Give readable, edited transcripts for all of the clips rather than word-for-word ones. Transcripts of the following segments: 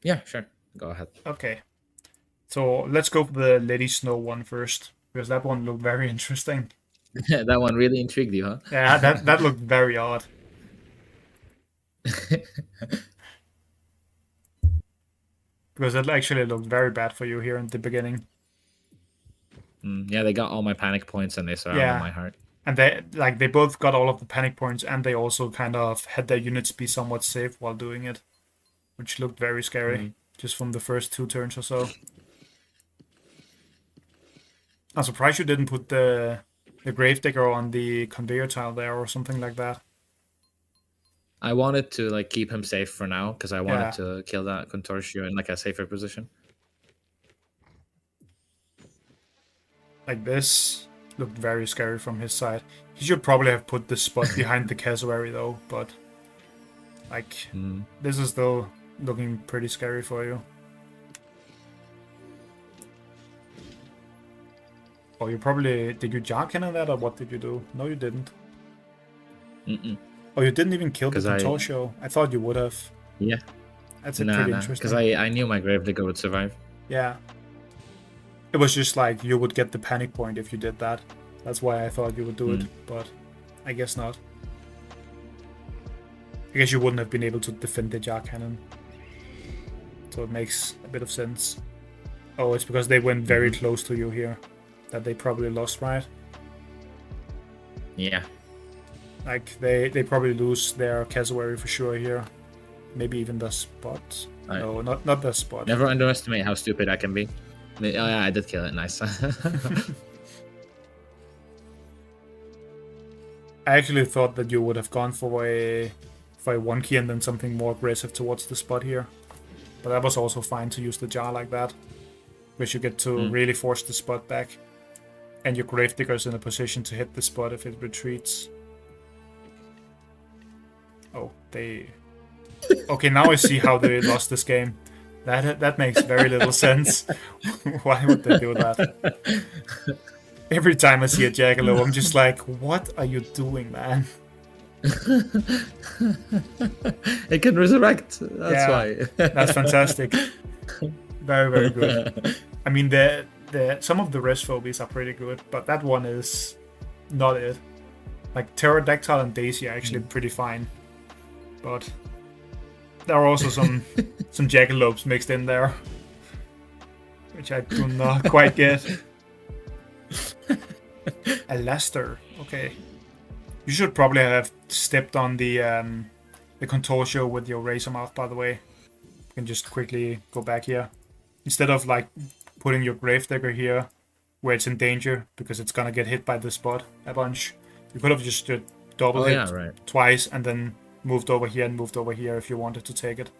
Yeah, sure. Go ahead. Okay, so let's go for the Lady Snow one first, because that one looked very interesting. That one really intrigued you, Yeah, huh? that looked very odd. Because it actually looked very bad for you here in the beginning. Yeah, they got all my panic points and they surrounded Yeah, my heart. and they both got all of the panic points, and they also kind of had their units be somewhat safe while doing it, which looked very scary Mm. just from the first 2 turns or so. I'm surprised you didn't put the Gravedigger on the conveyor tile there or something like that. I wanted to like keep him safe for now because I wanted Yeah, to kill that Contortio in like a safer position. like this looked very scary from his side. He should probably have put this spot behind the cassowary though, but like Mm. this is still looking pretty scary for you. Oh, you probably did you jar cannon that or what did you do? No, you didn't. Mm-mm. Oh, you didn't even kill the Because I, Contortio. I thought you would have. yeah, That's a nah, pretty nah. Because interesting. I knew my Gravedigger would survive. Yeah, it was just like you would get the panic point if you did that. That's why I thought you would do it, Mm. but I guess not. I guess you wouldn't have been able to defend the jar cannon, so it makes a bit of sense. Oh, it's because they went very Hmm. close to you here that they probably lost, right? Yeah. Like they probably lose their cassowary for sure here. Maybe even the spot. I No, not the spot. never underestimate how stupid I can be. Oh yeah, I did kill it. Nice. I actually thought that you would have gone for a one key and then something more aggressive towards the spot here. But that was also fine to use the jar like that, which you get to Mm. really force the spot back. And your Gravedigger's in a position to hit the spot if it retreats. Oh, they... Okay, now I see how they lost this game. That makes very little sense. Why would they do that? Every time I see a Jackalope, I'm just like, what are you doing, man? It can resurrect. That's Yeah, why. that's fantastic. Very, very good. I mean, the some of the rest phobies are pretty good, but that one is not it. Like Pterodactyl and Daisy are actually pretty fine, but there are also some jackalopes mixed in there, which I do not quite get. A Lester, okay. You should probably have stepped on the Contortio with your razor mouth. By the way, you can just quickly go back here instead of like putting your Gravedigger here where it's in danger because it's gonna get hit by the spot a bunch. You could have just double Oh yeah, hit right. twice and then moved over here and moved over here if you wanted to take it,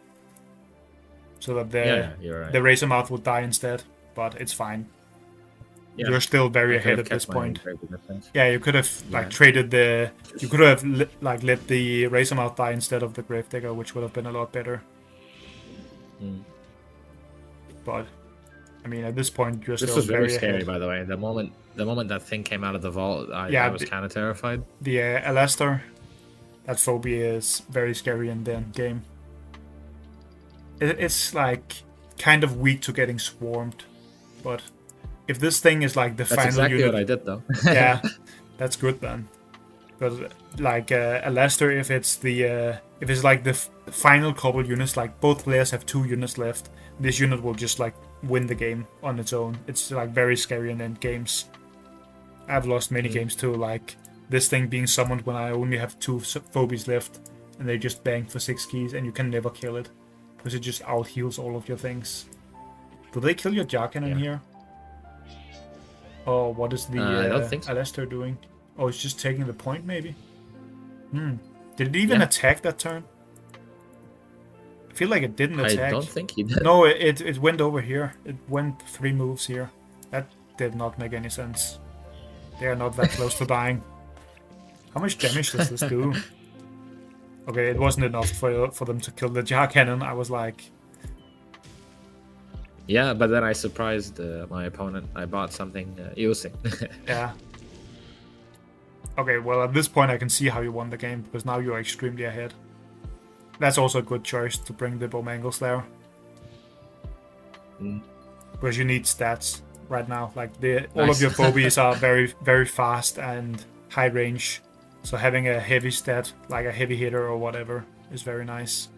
so that Yeah, the yeah, you're right. the Razor Mouth would die instead. But it's fine. Yeah, You're still very I could ahead have at this kept my point. Gravedigger safe. Yeah, you could have like Yeah. traded the. You could have like let the Razor Mouth die instead of the Gravedigger, which would have been a lot better. Mm. But I mean, at this point, you're This still was very very scary, ahead. by the way. The moment that thing came out of the vault, I Yeah, was kind of terrified. the Alastair, that phobia is very scary in the end game. It's like kind of weak to getting swarmed, but if this thing is like the That's final exactly what unit, I did, though. yeah, that's good then. Because like Alastair, if it's like the final couple units, like both players have 2 units left, this unit will just like win the game on its own. It's like very scary in end games. I've lost many Mm. games too, like this thing being summoned when I only have 2 phobies left, and they just bang for 6 keys, and you can never kill it because it just out heals all of your things. Do they kill your Jarkan in Yeah. here? Or what is the I don't think so. Alastair doing? Oh, it's just taking the point, maybe? Hmm. Did it even Yeah. attack that turn? I feel like it didn't I attack. don't think he did. No, it went over here. It went 3 moves here. That did not make any sense. They are not that close to dying. How much damage does this do? Okay, it wasn't enough for them to kill the Jar Cannon. I was like, Yeah, but then I surprised my opponent. I bought something using. yeah. Okay, well, at this point, I can see how you won the game because now you're extremely ahead. That's also a good choice to bring the Bowmangles there. because you need stats right now. Like all of Nice. your phobies are very, very fast and high range. So having a heavy stat, like a heavy hitter or whatever, is very nice.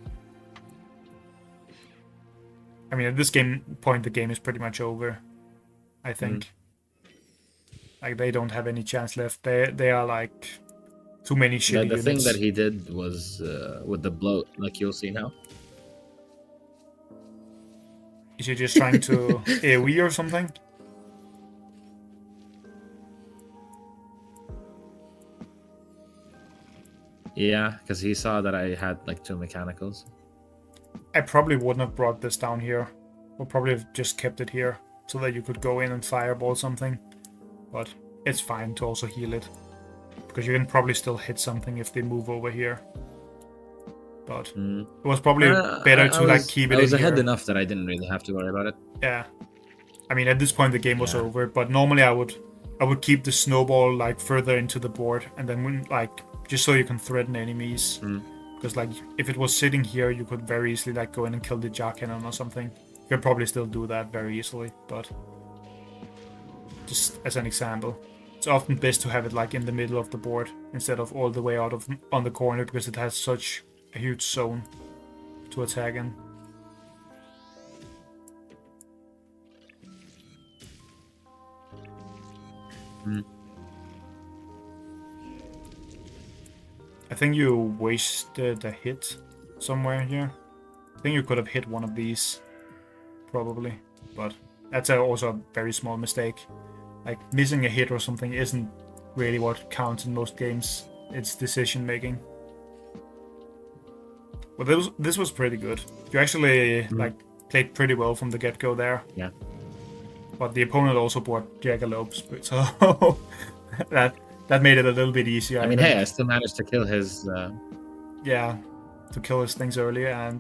I mean, at this point, the game is pretty much over, I think. Like, they don't have any chance left. They are, like, too many shitty The units. thing that he did was with the bloat, like you'll see now. Is he just trying to AoE or something? Yeah, because he saw that I had like 2 mechanicals. I probably wouldn't have brought this down here. Would probably have just kept it here so that you could go in and fireball something. But it's fine to also heal it, because you can probably still hit something if they move over here. But it was probably better to like keep it in here. I was ahead enough that I didn't really have to worry about it. Yeah. I mean, at this point the game was over, but normally I would keep the snowball like further into the board, and then like just so you can threaten enemies. Because like if it was sitting here, you could very easily like go in and kill the jar cannon or something. You could probably still do that very easily, but just as an example, it's often best to have it like in the middle of the board instead of all the way out of on the corner, because it has such a huge zone to attack in. I think you wasted a hit somewhere here. I think you could have hit one of these, probably, but that's also a very small mistake. Like, missing a hit or something isn't really what counts in most games. It's decision making. Well, this was pretty good. You actually like played pretty well from the get-go there. Yeah. But the opponent also brought Jaggalopes, so that made it a little bit easier. I mean, hey, I still managed to kill his. Yeah, to kill his things earlier and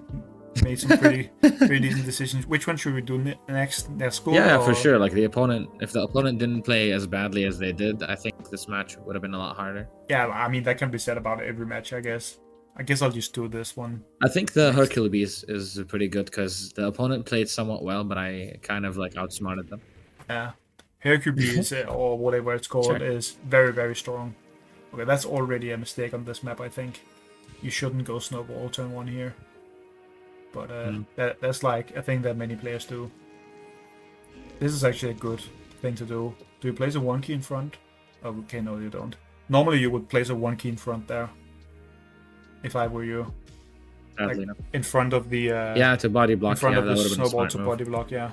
made some pretty decent decisions. Which one should we do next? School? Yeah, for sure. Like the opponent, if the opponent didn't play as badly as they did, I think this match would have been a lot harder. Yeah, I mean that can be said about every match, I guess. I guess I'll just do this one. I think the Hercules is pretty good because the opponent played somewhat well, but I kind of like outsmarted them. Yeah, Hercules or whatever it's called is very, very strong. Okay, that's already a mistake on this map, I think. You shouldn't go snowball turn 1 here. But that's like a thing that many players do. This is actually a good thing to do. Do you place a 1 key in front? Oh, okay, no you don't. Normally you would place a 1 key in front there. If I were you. Like, in front of the... yeah, to body block. In front of the snowball to body block, yeah.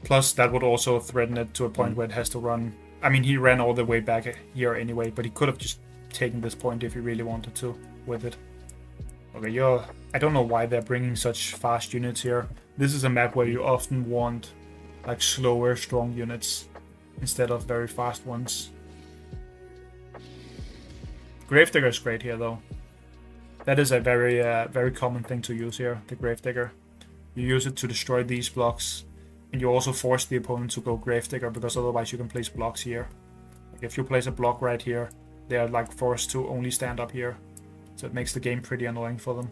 Plus, that would also threaten it to a point where it has to run. I mean, he ran all the way back here anyway, but he could have just taken this point if he really wanted to with it. Okay, I don't know why they're bringing such fast units here. This is a map where you often want like slower, strong units instead of very fast ones. Gravedigger is great here, though. That is a very, very common thing to use here, the Gravedigger. You use it to destroy these blocks, and you also force the opponent to go Gravedigger, because otherwise you can place blocks here. Like if you place a block right here, they are like forced to only stand up here. So it makes the game pretty annoying for them.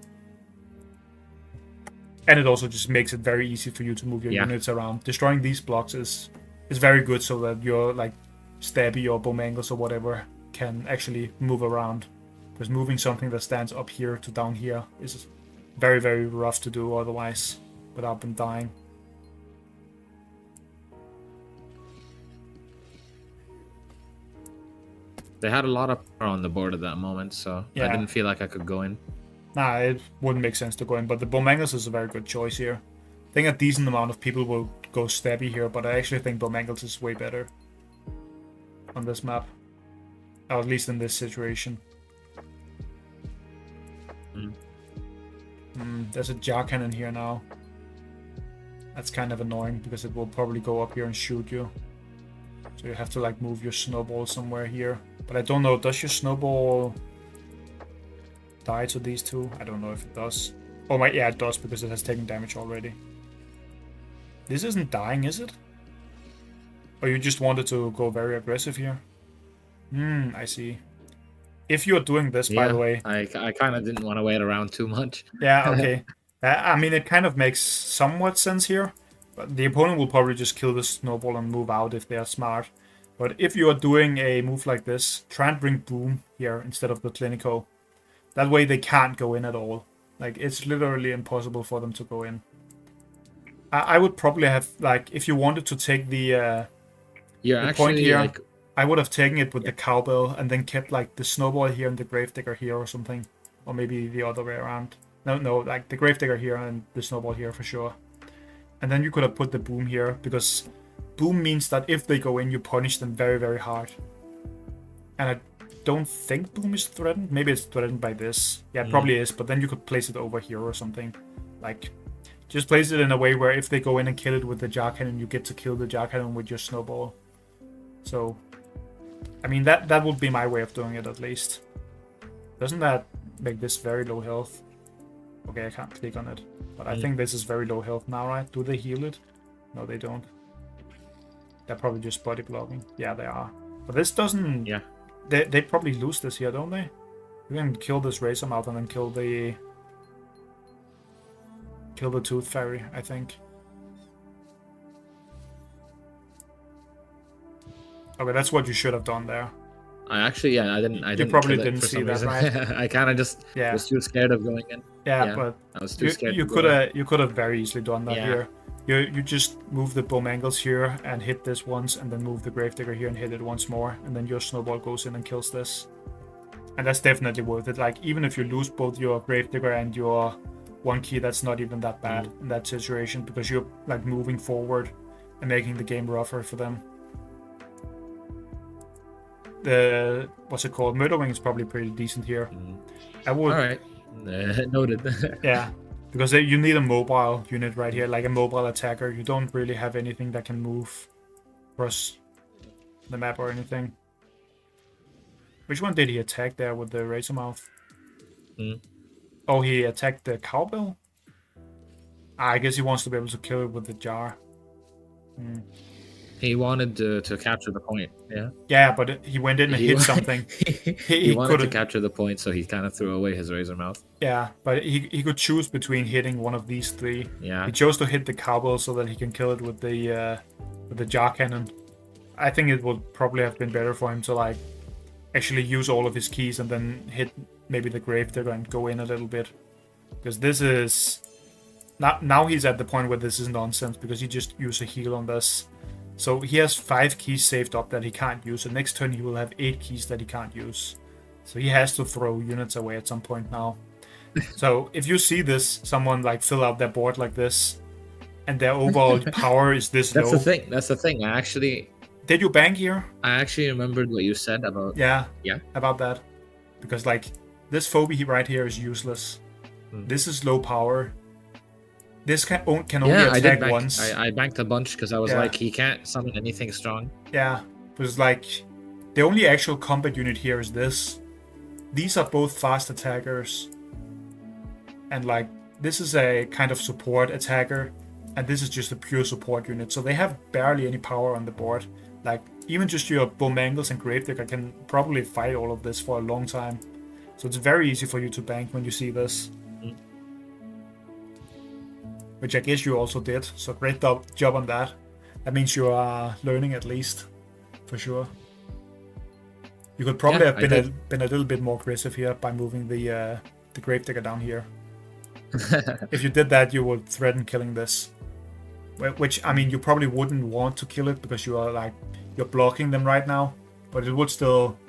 And it also just makes it very easy for you to move your units around. Destroying these blocks is very good, so that your like Stabby or Bomangles or whatever can actually move around. Because moving something that stands up here to down here is very, very rough to do otherwise without them dying. They had a lot of power on the board at that moment, so I didn't feel like I could go in. Nah, it wouldn't make sense to go in, but the Bomangles is a very good choice here. I think a decent amount of people will go Stabby here, but I actually think Bomangles is way better on this map. Or at least in this situation. There's a jar cannon here now. That's kind of annoying because it will probably go up here and shoot you. So you have to like move your snowball somewhere here. But I don't know, does your snowball die to these two? I don't know if it does. Oh yeah, it does because it has taken damage already. This isn't dying, is it? Or you just wanted to go very aggressive here? I see. If you're doing this, by the way... I kind of didn't want to wait around too much. Yeah, okay. I mean, it kind of makes somewhat sense here. But the opponent will probably just kill the snowball and move out if they are smart. But if you are doing a move like this, try and bring Boom here instead of the Clinico. That way they can't go in at all. Like, it's literally impossible for them to go in. I would probably have, like, if you wanted to take the point here, like, I would have taken it with yeah. the cowbell and then kept, like, the snowball here and the gravedigger here or something. Or maybe the other way around. No, like, the gravedigger here and the snowball here for sure. And then you could have put the boom here, because boom means that if they go in, you punish them very, very hard. And I don't think boom is threatened. Maybe it's threatened by this. Yeah, it probably is, but then you could place it over here or something. Like, just place it in a way where if they go in and kill it with the jar cannon, you get to kill the jar cannon with your snowball. So, I mean, that would be my way of doing it, at least. Doesn't that make this very low health? Okay, I can't click on it. But I think this is very low health now, right? Do they heal it? No, they don't. They're probably just body blocking. Yeah, they are. But this doesn't... Yeah. They probably lose this here, don't they? You can kill this Razor Mouth and then kill the Tooth Fairy, I think. Okay, that's what you should have done there. I actually, yeah, I didn't. You probably kill it didn't for see some that, reason. right? I kind of just was too scared of going in. Yeah, but I was too scared. You could have very easily done that here. You just move the Bomb Angles here and hit this once, and then move the Gravedigger here and hit it once more, and then your snowball goes in and kills this. And that's definitely worth it. Like, even if you lose both your Gravedigger and your one key, that's not even that bad in that situation, because you're like moving forward and making the game rougher for them. The what's it called? Murderwing is probably pretty decent here. I would. All right, noted. Yeah, because you need a mobile unit right here, like a mobile attacker. You don't really have anything that can move across the map or anything. Which one did he attack there with the Razor Mouth? Oh, he attacked the cowbell? I guess he wants to be able to kill it with the jar. He wanted to capture the point. Yeah. Yeah, but he went in and hit something. he wanted to capture the point, so he kind of threw away his Razor Mouth. Yeah, but he could choose between hitting one of these three. Yeah. He chose to hit the cowbell so that he can kill it with the jar cannon. I think it would probably have been better for him to like actually use all of his keys and then hit maybe the Gravedigger and go in a little bit, because this is now he's at the point where this is nonsense, because he just used a heal on this. So he has 5 keys saved up that he can't use, and next turn he will have 8 keys that he can't use. So he has to throw units away at some point now. So if you see this, someone like fill out their board like this, and their overall power is this low. That's the thing. Did you bank here? I actually remembered what you said about... Yeah, about that. Because like, this phobia right here is useless. This is low power. This can only attack once. I banked a bunch because I was like, he can't summon anything strong. Yeah, because like, the only actual combat unit here is this. These are both fast attackers. And like, this is a kind of support attacker, and this is just a pure support unit. So they have barely any power on the board. Like, even just your Bomb Angles and Gravedigger can probably fight all of this for a long time. So it's very easy for you to bank when you see this. Which I guess you also did, so great job on that. That means you are learning at least, for sure. You could probably have been a little bit more aggressive here by moving the Gravedigger down here. If you did that, you would threaten killing this. Which, I mean, you probably wouldn't want to kill it because you're blocking them right now. But it would still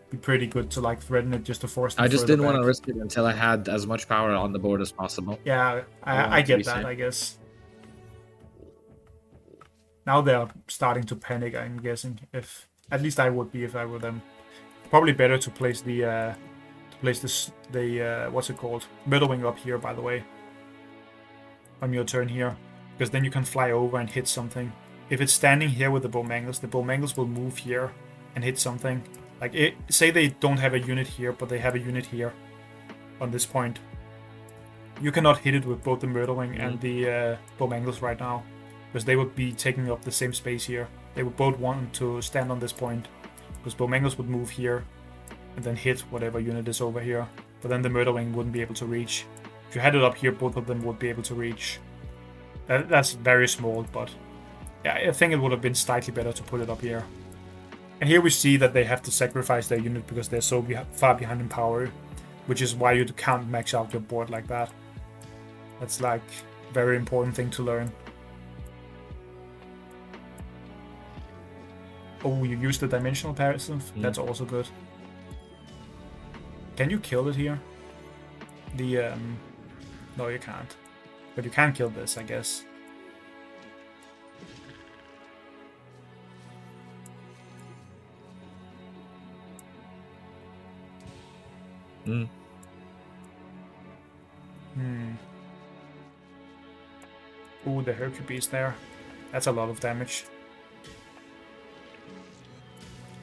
be pretty good to like threaten it just to force them. I just didn't want to risk it until I had as much power on the board as possible. Yeah, I get that, I guess. Now they're starting to panic, I'm guessing. If at least I would be if I were them. Probably better to place the what's it called? Murderwing up here, by the way. On your turn here. Because then you can fly over and hit something. If it's standing here with the Bomb Angles will move here and hit something. Like, say they don't have a unit here, but they have a unit here on this point. You cannot hit it with both the Murderwing and the Bomb Angles right now, because they would be taking up the same space here. They would both want to stand on this point, because Bomb Angles would move here and then hit whatever unit is over here. But then the Murderwing wouldn't be able to reach, If you had it up here, both of them would be able to reach. That's very small, but yeah, I think it would have been slightly better to put it up here. And here we see that they have to sacrifice their unit because they're so far behind in power, which is why you can't max out your board like that. That's like a very important thing to learn. Oh, you use the dimensional parasitive? That's also good. Can you kill it here? No, you can't. But you can kill this, I guess. Ooh, the Hercules there. That's a lot of damage.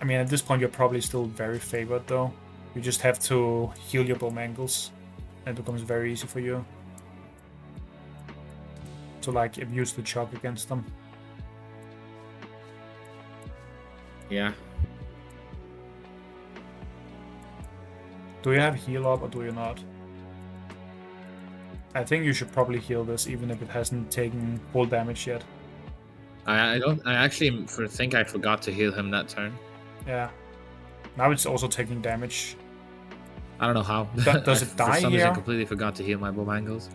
I mean, at this point, you're probably still very favored, though. You just have to heal your Bowmangles, and it becomes very easy for you to, like, abuse the chuck against them. Yeah. Do you have heal up, or do you not? I think you should probably heal this, even if it hasn't taken full damage yet. I don't. I actually think I forgot to heal him that turn. Yeah. Now it's also taking damage. I don't know how. Does it die For some here? reason, I completely forgot to heal my Bowmangles.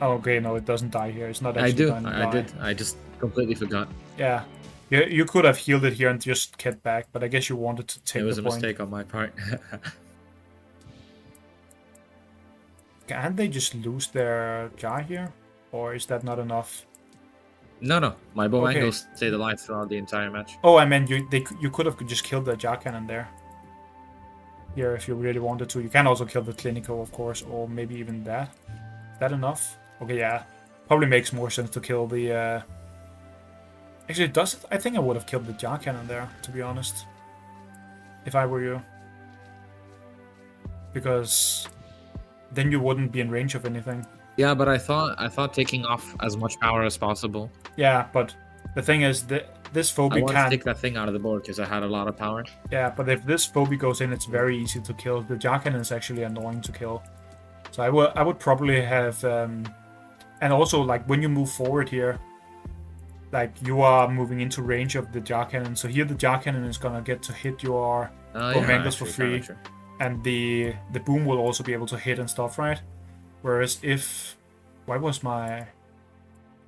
Oh, okay, no, it doesn't die here. It's not actually going to die. I did. I just completely forgot. Yeah. You could have healed it here and just kept back, but I guess you wanted to take the point. It was a mistake on my part. Can't they just lose their jar here? Or is that not enough? No. My Bowmangles stayed alive throughout the entire match. Oh, I meant you could have just killed the jar cannon there. Here, if you really wanted to. You can also kill the Clinico, of course, or maybe even that. Is that enough? Okay, yeah. Probably makes more sense to kill the... Actually, does it? I think I would have killed the jar cannon there, to be honest. If I were you. Because then you wouldn't be in range of anything. Yeah, but I thought taking off as much power as possible. Yeah, but the thing is that this phobia I wanted can't to take that thing out of the board because I had a lot of power. Yeah, but if this phobia goes in, it's very easy to kill. The jar cannon is actually annoying to kill. So I would probably have and also like when you move forward here, like you are moving into range of the jar cannon. So here the jar cannon is gonna get to hit your Bowmangles for free. And the boom will also be able to hit and stuff, right? Whereas if... Why was my...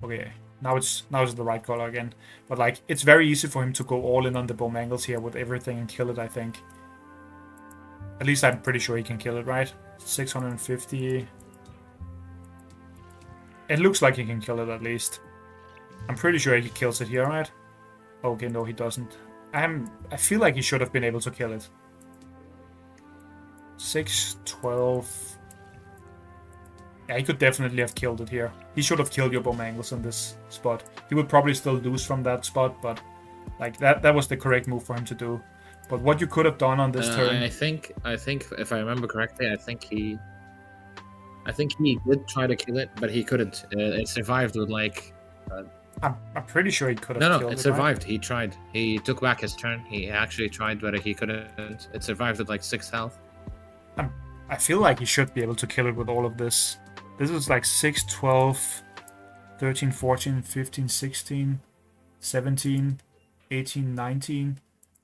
Okay, now it's the right color again. But like, it's very easy for him to go all in on the Bowmangles here with everything and kill it, I think. At least I'm pretty sure he can kill it, right? 650... It looks like he can kill it at least. I'm pretty sure he kills it here, right? Okay, no, he doesn't. I feel like he should have been able to kill it. 6, 12... Yeah, he could definitely have killed it here. He should have killed your Bowmangles in this spot. He would probably still lose from that spot, but like that was the correct move for him to do. But what you could have done on this turn... I think if I remember correctly, I think he did try to kill it, but he couldn't. It survived with like... I'm pretty sure he could have killed it. It survived. Right? He tried. He took back his turn. He actually tried, but he couldn't. It survived with like 6 health. I feel like he should be able to kill it with all of this. This is like 6, 12, 13, 14, 15, 16, 17, 18, 19.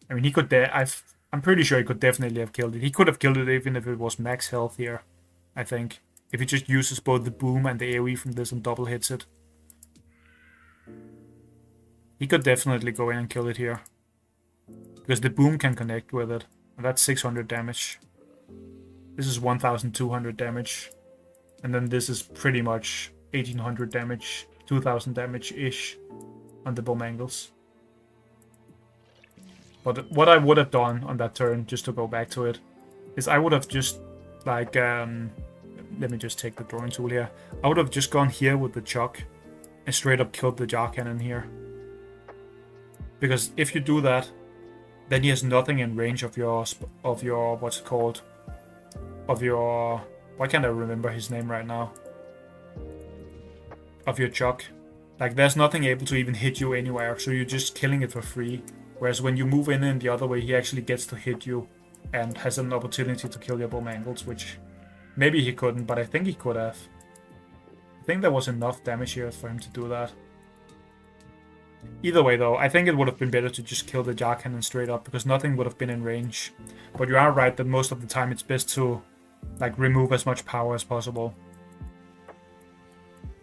I mean, he could... I'm pretty sure he could definitely have killed it. He could have killed it even if it was max health here, I think. If he just uses both the boom and the AoE from this and double hits it. He could definitely go in and kill it here. Because the boom can connect with it. And that's 600 damage. This is 1200 damage. And then this is pretty much 1800 damage, 2000 damage-ish on the Bowmangles. But what I would have done on that turn, just to go back to it, is I would have just, like, let me just take the drawing tool here. I would have just gone here with the chuck and straight up killed the jar cannon here. Because if you do that, then he has nothing in range of your what's it called? Of your... Why can't I remember his name right now? Of your chuck. Like, there's nothing able to even hit you anywhere, so you're just killing it for free. Whereas when you move in the other way, he actually gets to hit you and has an opportunity to kill your Bowmangles, which maybe he couldn't, but I think he could have. I think there was enough damage here for him to do that. Either way, though, I think it would have been better to just kill the Jar Cannon straight up, because nothing would have been in range. But you are right that most of the time it's best to like remove as much power as possible.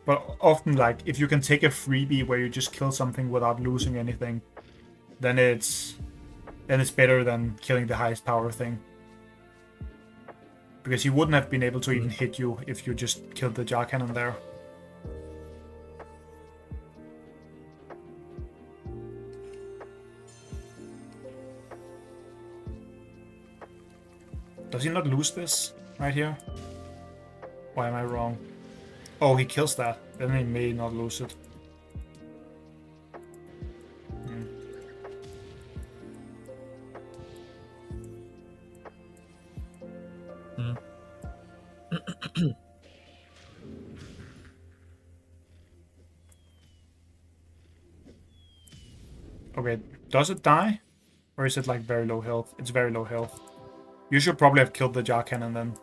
But often, like, if you can take a freebie where you just kill something without losing anything, then it's better than killing the highest power thing. Because he wouldn't have been able to even hit you if you just killed the Jar Cannon there. Does he not lose this right here? Why am I wrong? Oh, he kills that. Then he may not lose it. Okay, does it die? Or is it like very low health? It's very low health. You should probably have killed the Jar Cannon then,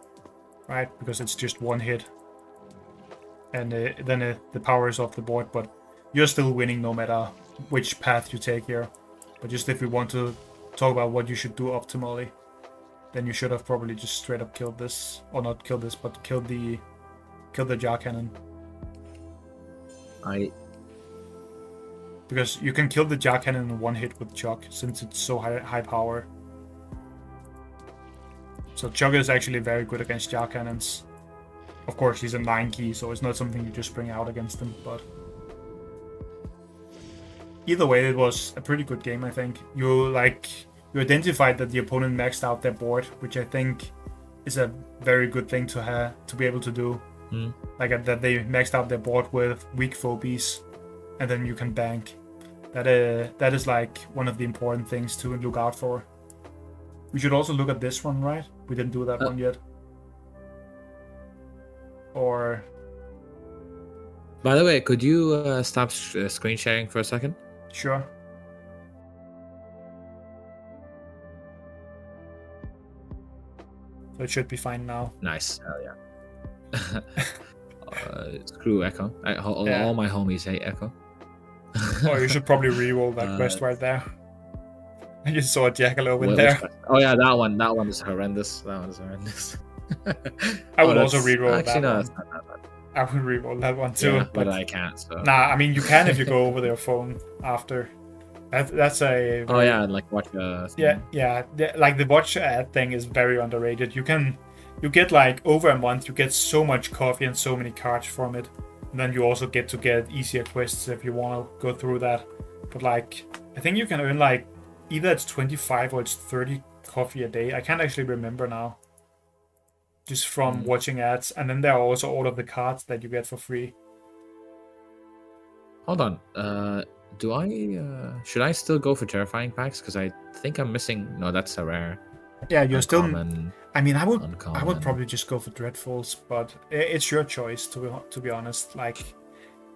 right? Because it's just one hit. And then the power is off the board, but you're still winning no matter which path you take here. But just if we want to talk about what you should do optimally, then you should have probably just straight up killed this. Or not killed this, but killed the Jar Cannon. Because you can kill the Jar Cannon in one hit with Chuck, since it's so high power. So Chuck is actually very good against Jar Cannons. Of course, he's a 9 key, so it's not something you just bring out against him, but... Either way, it was a pretty good game, I think. You identified that the opponent maxed out their board, which I think is a very good thing to be able to do. Like that they maxed out their board with weak phobies, and then you can bank. That is like one of the important things to look out for. We should also look at this one, right? We didn't do that one yet. Or... By the way, could you stop screen sharing for a second? Sure. So it should be fine now. Nice. Hell yeah. Screw Echo. All my homies hate Echo. Oh, you should probably re-roll that quest right there. I just saw a jackalope in there. Oh yeah, that one is horrendous. I would also re-roll that one. No, it's not that bad. I would re-roll that one too. Yeah, but I can't. So. Nah, I mean you can if you go over their phone after. That's a. Oh yeah, like watch a. Yeah. Like the watch ad thing is very underrated. You get like over a month, you get so much coffee and so many cards from it. And then you also get easier quests if you want to go through that. But like, I think you can earn like either it's 25 or it's 30 coffee a day. I can't actually remember now. Just from watching ads, and then there are also all of the cards that you get for free. Hold on. Do I should I still go for terrifying packs? Because I think I'm missing. No, that's a rare. Yeah, you're uncommon, still. I mean, I would uncommon. probably just go for Dreadfuls, but it's your choice to be honest. Like,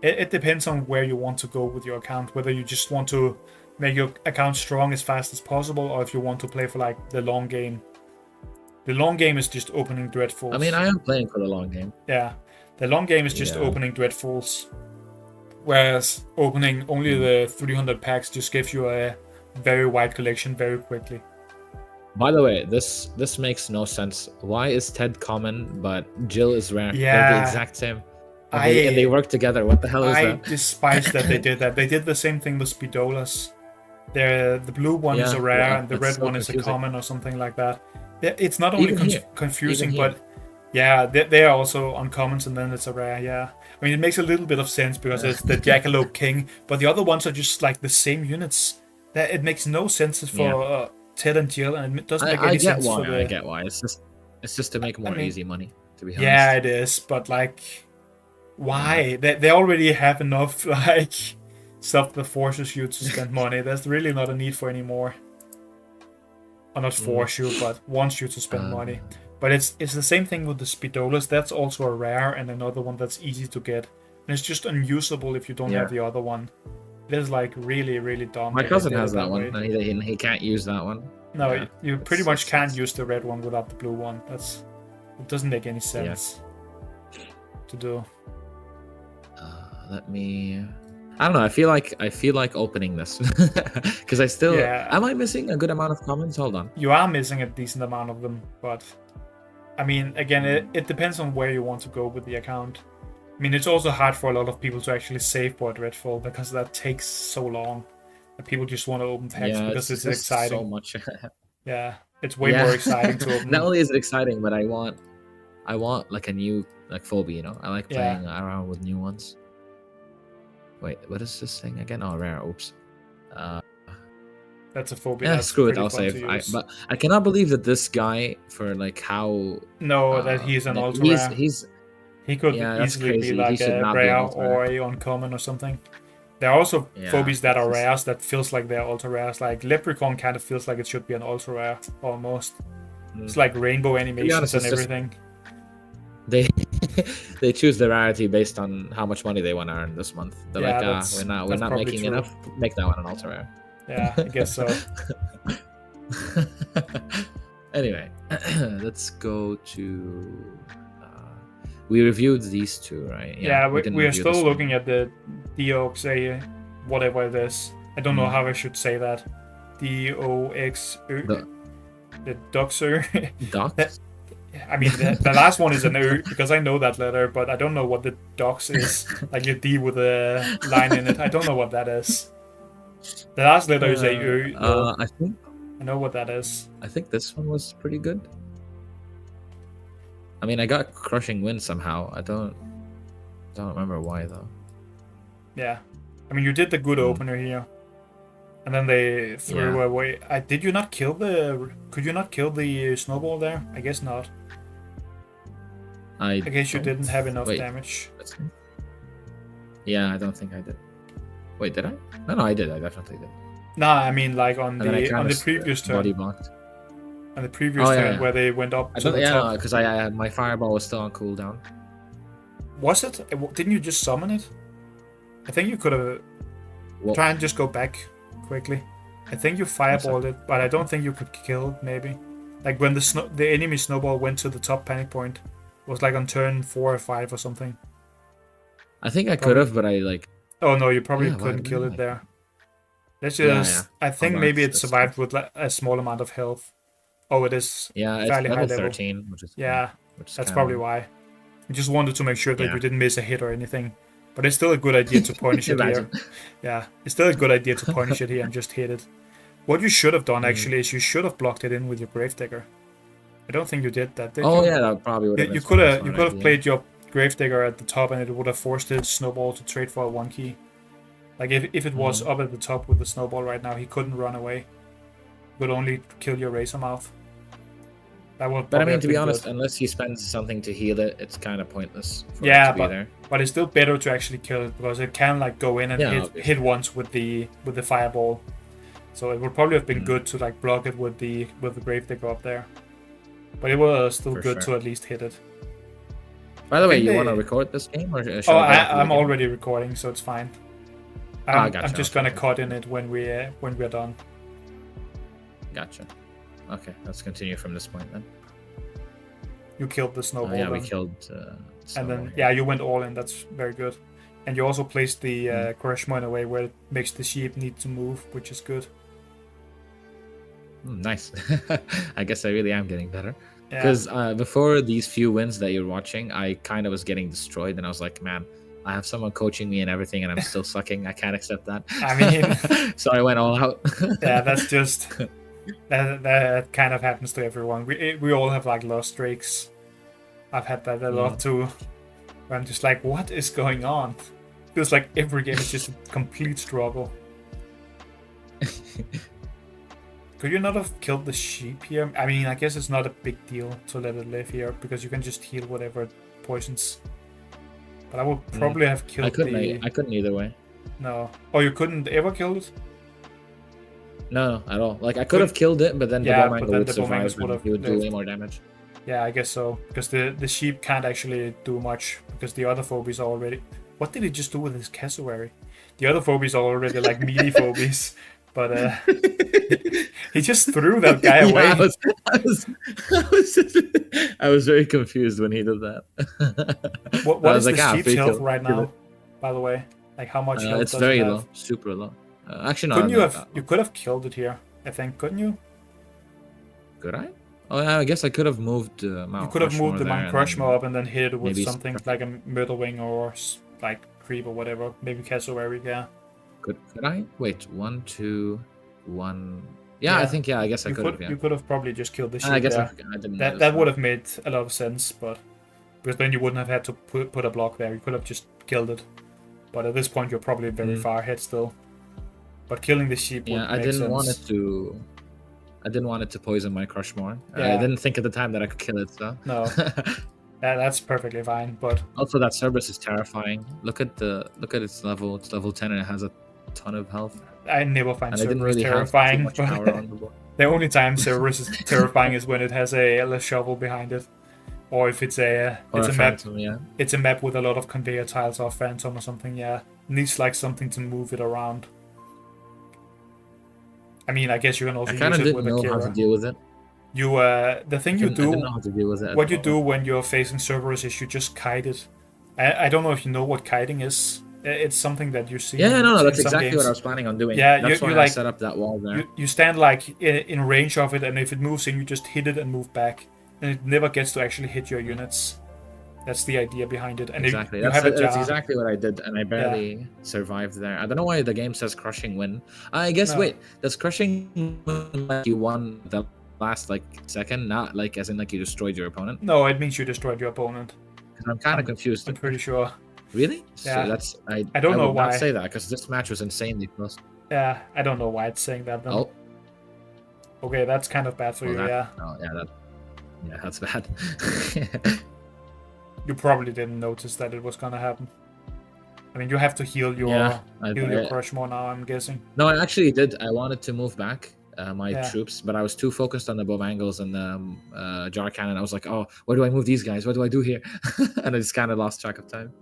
it depends on where you want to go with your account. Whether you just want to make your account strong as fast as possible, or if you want to play for like the long game. The long game is just opening Dreadfuls. I mean, I am playing for the long game. Yeah, the long game is just opening Dreadfuls, whereas opening only the 300 packs just gives you a very wide collection very quickly. By the way, this makes no sense. Why is Ted common but Jill is rare? Yeah, they're the exact same. And they work together. What the hell is that? I despise that they did that. They did the same thing with Speedolas. The blue one is a rare and the red one is a common or something like that. It's not only confusing, but yeah, they are also uncommons and then it's a rare, yeah. I mean, it makes a little bit of sense because it's the Jackalope King, but the other ones are just like the same units. It makes no sense for Ted and Jill, and it doesn't make any sense for the... I get why. It's just to make more easy money, to be honest. Yeah, it is, but like, why? They already have enough, like, stuff that forces you to spend money. There's really not a need for any more. Or not force you, but wants you to spend money. But it's the same thing with the Speedolas. That's also a rare and another one that's easy to get. And it's just unusable if you don't have the other one. It is like really, really dumb. My cousin has that one, and he can't use that one. No, you pretty much can't use the red one without the blue one. It doesn't make any sense to do. let me. I don't know. I feel like opening this because I still. Yeah. Am I missing a good amount of comments? Hold on. You are missing a decent amount of them, but I mean, again, it depends on where you want to go with the account. I mean, it's also hard for a lot of people to actually save board Redfall because that takes so long. And people just want to open packs because it's just exciting. so much. Yeah, it's way more exciting to open. Not only is it exciting, but I want like a new like phobia. You know, I like playing around with new ones. Wait, what is this thing again? Oh, rare. Oops. That's a phobia. Yeah, that's screw it. pretty I'll fun save. But I cannot believe that this guy, for like how. That he's an ultra rare. He could easily be like a rare or a uncommon or something. There are also phobies that are rares that feels like they're ultra rares. Like Leprechaun kind of feels like it should be an ultra rare almost. It's like rainbow animations and everything. They they choose the rarity based on how much money they want to earn this month. They're like, we're not making enough. Make that one an ultra rare. Yeah, I guess so. Anyway, let's go to. We reviewed these two, right? Yeah, we are still looking at the DOX, whatever it is. I don't know how I should say that. DOX. The Doxer. Dox? I mean, the last one is an O because I know that letter, but I don't know what the Dox is. Like a D with a line in it. I don't know what that is. The last letter is a O. I know what that is. I think this one was pretty good. I mean, I got crushing wind somehow. I don't remember why though. Yeah, I mean, you did the good opener here, and then they threw away. Did you not kill the? Could you not kill the snowball there? I guess not. I guess you didn't have enough damage. Yeah, I don't think I did. Wait, did I? No, I did. I definitely did. Nah, I mean, like on the previous turn. Body blocked. On the previous turn where they went up to the top. Because my fireball was still on cooldown. Was it? Didn't you just summon it? I think you could have. Try and just go back quickly. I think you fireballed it, but I don't think you could kill it. Maybe, like when the enemy snowball went to the top panic point, it was like on turn 4 or 5 or something. I think I could have, but I like. Oh no, you probably couldn't kill it there. Let's just. I think maybe it survived with like a small amount of health. Oh, it is. Yeah, it's fairly level high 13, which is that's probably why. I just wanted to make sure that you didn't miss a hit or anything. But it's still a good idea to punish it here. Yeah, it's still a good idea to punish it here and just hit it. What you should have done actually is you should have blocked it in with your Gravedigger. I don't think you did that. Did you? Yeah, that probably would have. You could have played your Gravedigger at the top, and it would have forced the snowball to trade for a 1 key. Like if it was up at the top with the snowball right now, he couldn't run away. He would only kill your Razormouth. But I mean, to be honest, unless he spends something to heal it, it's kind of pointless for it to be there. But it's still better to actually kill it because it can like go in and hit once with the fireball. So it would probably have been good to like block it with the Gravedigger up there. But it was still good to at least hit it. By the way, you want to record this game or? I'm already recording, so it's fine. I'm just gonna cut in it when we're done. Gotcha. Okay, let's continue from this point then. You killed the snowball. We killed. And then you went all in. That's very good. And you also placed the Koreshmo in a way where it makes the sheep need to move, which is good. Nice. I guess I really am getting better. Because before these few wins that you're watching, I kind of was getting destroyed, and I was like, man, I have someone coaching me and everything, and I'm still sucking. I can't accept that. I mean, so I went all out. Yeah, that's just. That kind of happens to everyone. We all have like lost streaks. I've had that a lot too. Where I'm just like, what is going on? Feels like every game is just a complete struggle. Could you not have killed the sheep here? I mean, I guess it's not a big deal to let it live here because you can just heal whatever poisons. But I would probably have killed I couldn't either way. No. Oh, you couldn't ever kill it? No, at all. Like I could have killed it, but then the Bowmangle would survive and he would do way more damage. Yeah, I guess so. Because the sheep can't actually do much because the other phobies are already. What did he just do with his cassowary? The other phobies are already like meaty phobies, but he just threw that guy away. I was very confused when he did that. What is the sheep's health right now? by the way? Like how much health It's does it very have? low, super low. Actually, no, Couldn't you not have? that You low. could have killed it here. I think, couldn't you? Could I? Oh, yeah, I guess I could have moved You Mount could have moved Rushmore the there Mount and then Crushmore up and then hit it with maybe something like a Myrtle Wing or like Creep or whatever. Maybe Cassowary, yeah. could I? Wait, 1, 2, 1. Yeah, I think I guess I could have. Yeah, You could have probably just killed the I sheep guess there. I didn't That notice that would that. have made a lot of sense, but because then you wouldn't have had to put a block there. You could have just killed it. But at this point, you're probably very far ahead still. But killing the sheep would Yeah, I make didn't sense. want it to. I didn't want it to poison my Crushmore. Yeah. I didn't think at the time that I could kill it. So No, that's perfectly fine. But also, that Cerberus is terrifying. Look at its level. It's level 10 and it has a ton of health. I never find And I didn't Cerberus really have too terrifying. much power on the board. The only time Cerberus is terrifying is when it has a shovel behind it, or if it's a Phantom, yeah. It's a map with a lot of conveyor tiles or phantom or something. Yeah, needs like something to move it around. I mean, I guess you can also I kind use of it didn't with know Akira. how to deal with it. You the thing you I didn't do, know how to deal with it. what you do when you're facing Cerberus is you just kite it. I don't know if you know what kiting is. It's something that you see. Yeah, no, in that's some exactly games. what I was planning on doing. Yeah, that's you why I like set up that wall there. you stand like in range of it, and if it moves in, you just hit it and move back, and it never gets to actually hit your units. That's the idea behind it. And Exactly. you have a jar. That's exactly what I did, and I barely survived there. I don't know why the game says crushing win. I guess wait, does crushing win like you won the last like second, not like as in like you destroyed your opponent? No, it means you destroyed your opponent. Because I'm kind of confused. I'm pretty sure. Really? Yeah. So that's I don't know would why. not say that because this match was insanely close. Yeah, I don't know why it's saying that then. Oh. Okay, that's kind of bad for you, yeah. Oh yeah, that's bad. You probably didn't notice that it was gonna happen. I mean, you have to heal your Crushmore now, I'm guessing. No, I actually did. I wanted to move back my troops, but I was too focused on the bow angles and the jar cannon. I was like, oh, where do I move these guys? What do I do here? And I just kind of lost track of time.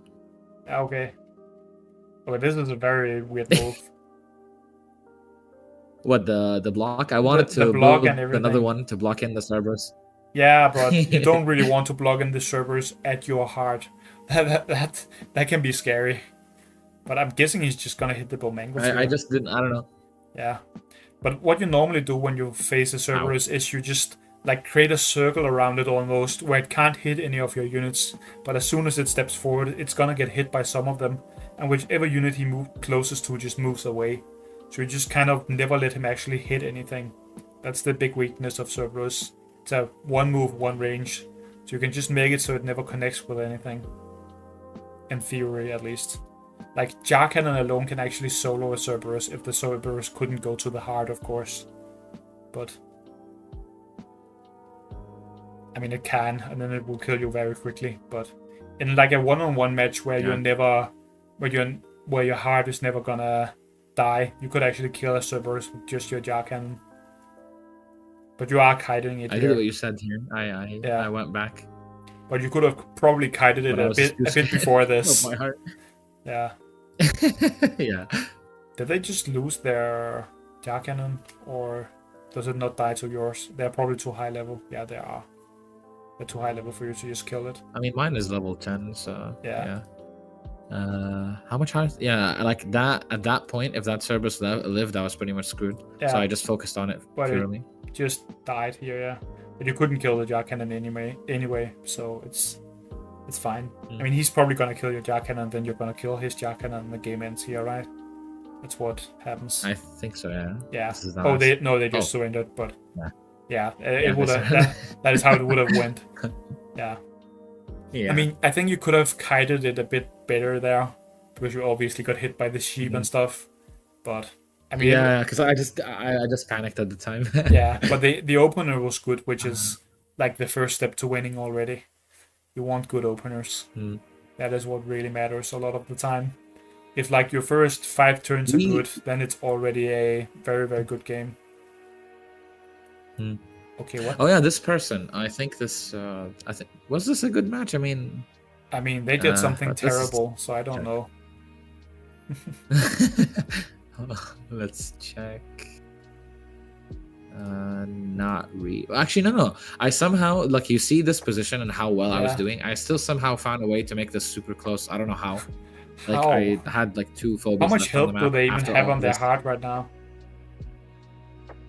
Okay. Okay, this is a very weird move. What, the block? I wanted to block build and everything. another one to block in the Cerberus. Yeah, but you don't really want to block in the Cerberus at your heart. That can be scary. But I'm guessing he's just gonna hit the Bomangles. I just didn't. I don't know. Yeah, but what you normally do when you face a Cerberus is you just like create a circle around it almost, where it can't hit any of your units. But as soon as it steps forward, it's gonna get hit by some of them, and whichever unit he moves closest to just moves away. So you just kind of never let him actually hit anything. That's the big weakness of Cerberus. It's a one move, one range. So you can just make it so it never connects with anything. In theory, at least. Like, Jar Cannon alone can actually solo a Cerberus if the Cerberus couldn't go to the heart, of course. But I mean, it can, and then it will kill you very quickly. But in like a one-on-one match where you're never, where your heart is never gonna die, you could actually kill a Cerberus with just your Jar Cannon. But you are kiting it. I did what you said here. I went back. But you could have probably kited it a bit before this. My heart. Yeah. Yeah. Did they just lose their Jar Cannon, or does it not die to yours? They're probably too high level. Yeah, they are. They're too high level for you to just kill it. I mean, mine is level 10, so yeah. How much higher? Yeah, like that at that point, if that Cerberus lived, I was pretty much screwed. Yeah. So I just focused on it purely. It just died here, yeah. But you couldn't kill the Jar Cannon anyway, so it's fine. I mean, he's probably gonna kill your Jar Cannon, then you're gonna kill his Jar Cannon, and the game ends here, right? That's what happens. I think so, yeah. Yeah. Oh, they just surrendered, but it would have. That is how it would have went. Yeah. Yeah. I mean, I think you could have kited it a bit better there, because you obviously got hit by the sheep and stuff. But I mean, because I just panicked at the time. Yeah, but the opener was good, which is like the first step to winning already. You want good openers. That is what really matters a lot of the time. If like your first 5 turns are good, then it's already a very, very good game. Okay, what? Oh yeah, this person. I think this. Was this a good match? I mean, they did something terrible, so I don't know. Let's check. Not really. Actually, no. I somehow, like, you see this position and how well I was doing. I still somehow found a way to make this super close. I don't know how. Like I had like 2 How phobies much left on the health do map they even after have all on their this. heart right now?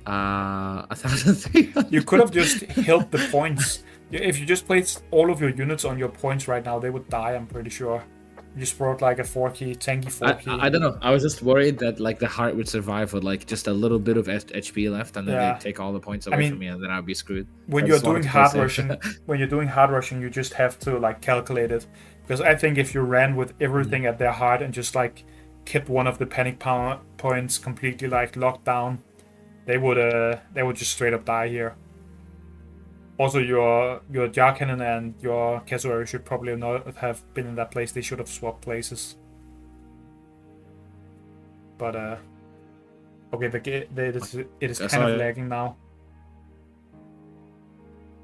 1,300. You could have just held the points. If you just placed all of your units on your points right now, they would die, I'm pretty sure. You just brought like a 4-key, tanky 4-key. I don't know. I was just worried that like the heart would survive with like just a little bit of HP left, and then Yeah. they'd take all the points away from me, and then I'd be screwed. When I you're just wanted doing to play hard safe. rushing, you just have to like calculate it. Because I think if you ran with everything at their heart and just like kept one of the panic points completely like locked down, they would just straight up die here. Also, your Jar Cannon and your Cassowary should probably not have been in that place. They should have swapped places. But okay, it is kind of lagging now.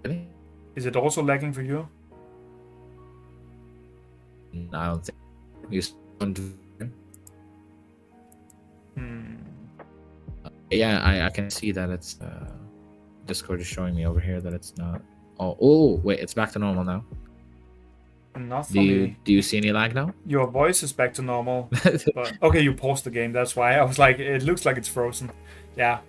Really? Is it also lagging for you? I don't think you. Yeah, I can see that it's Discord is showing me over here that it's not. Oh wait, it's back to normal now. Not for me. Do you see any lag now? Your voice is back to normal. But okay, you paused the game. That's why I was like, it looks like it's frozen. Yeah,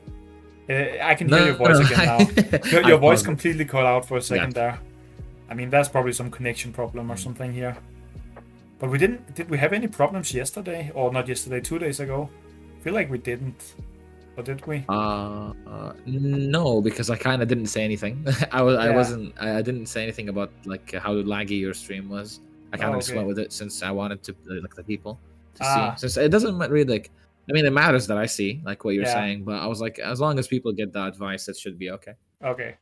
I can hear your voice again now. Your voice completely cut out for a second there. I mean, that's probably some connection problem or something here. But we didn't. Did we have any problems yesterday? Or not yesterday? 2 days ago? I feel like we didn't. Or did we? No, because I kind of didn't say anything. I didn't say anything about like how laggy your stream was. I kind of just went with it since I wanted to like the people to see. Since it doesn't really like. I mean, it matters that I see like what you're saying, but I was like, as long as people get the advice, it should be okay. Okay.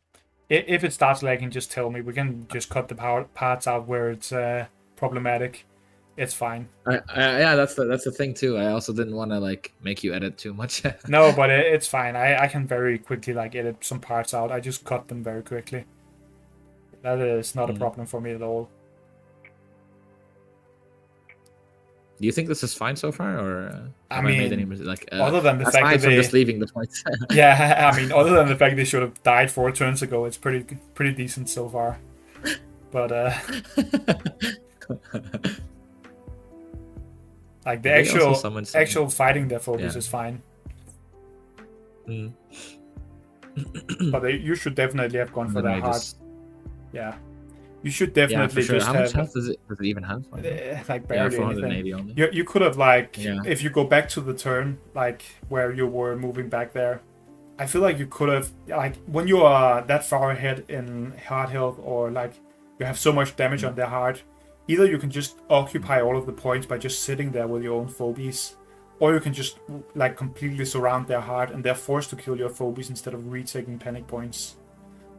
If it starts lagging, just tell me. We can just cut the parts out where it's problematic. It's fine. Yeah, that's the thing too. I also didn't want to like make you edit too much. No, but it's fine. I can very quickly like edit some parts out. I just cut them very quickly. That is not a problem for me at all. Do you think this is fine so far, or have I made any like other than the fact that they just leaving the points? Yeah, I mean, other than the fact they should have died 4 turns ago, it's pretty decent so far. But like the actual fighting their focus is fine. But you should definitely have gone for that hard. Yeah. You should definitely just How much health does it even have? Like barely anything. Only. You could have like if you go back to the turn like where you were moving back there, I feel like you could have like when you are that far ahead in heart health or like you have so much damage on their heart, either you can just occupy all of the points by just sitting there with your own phobies, or you can just like completely surround their heart and they're forced to kill your phobies instead of retaking panic points.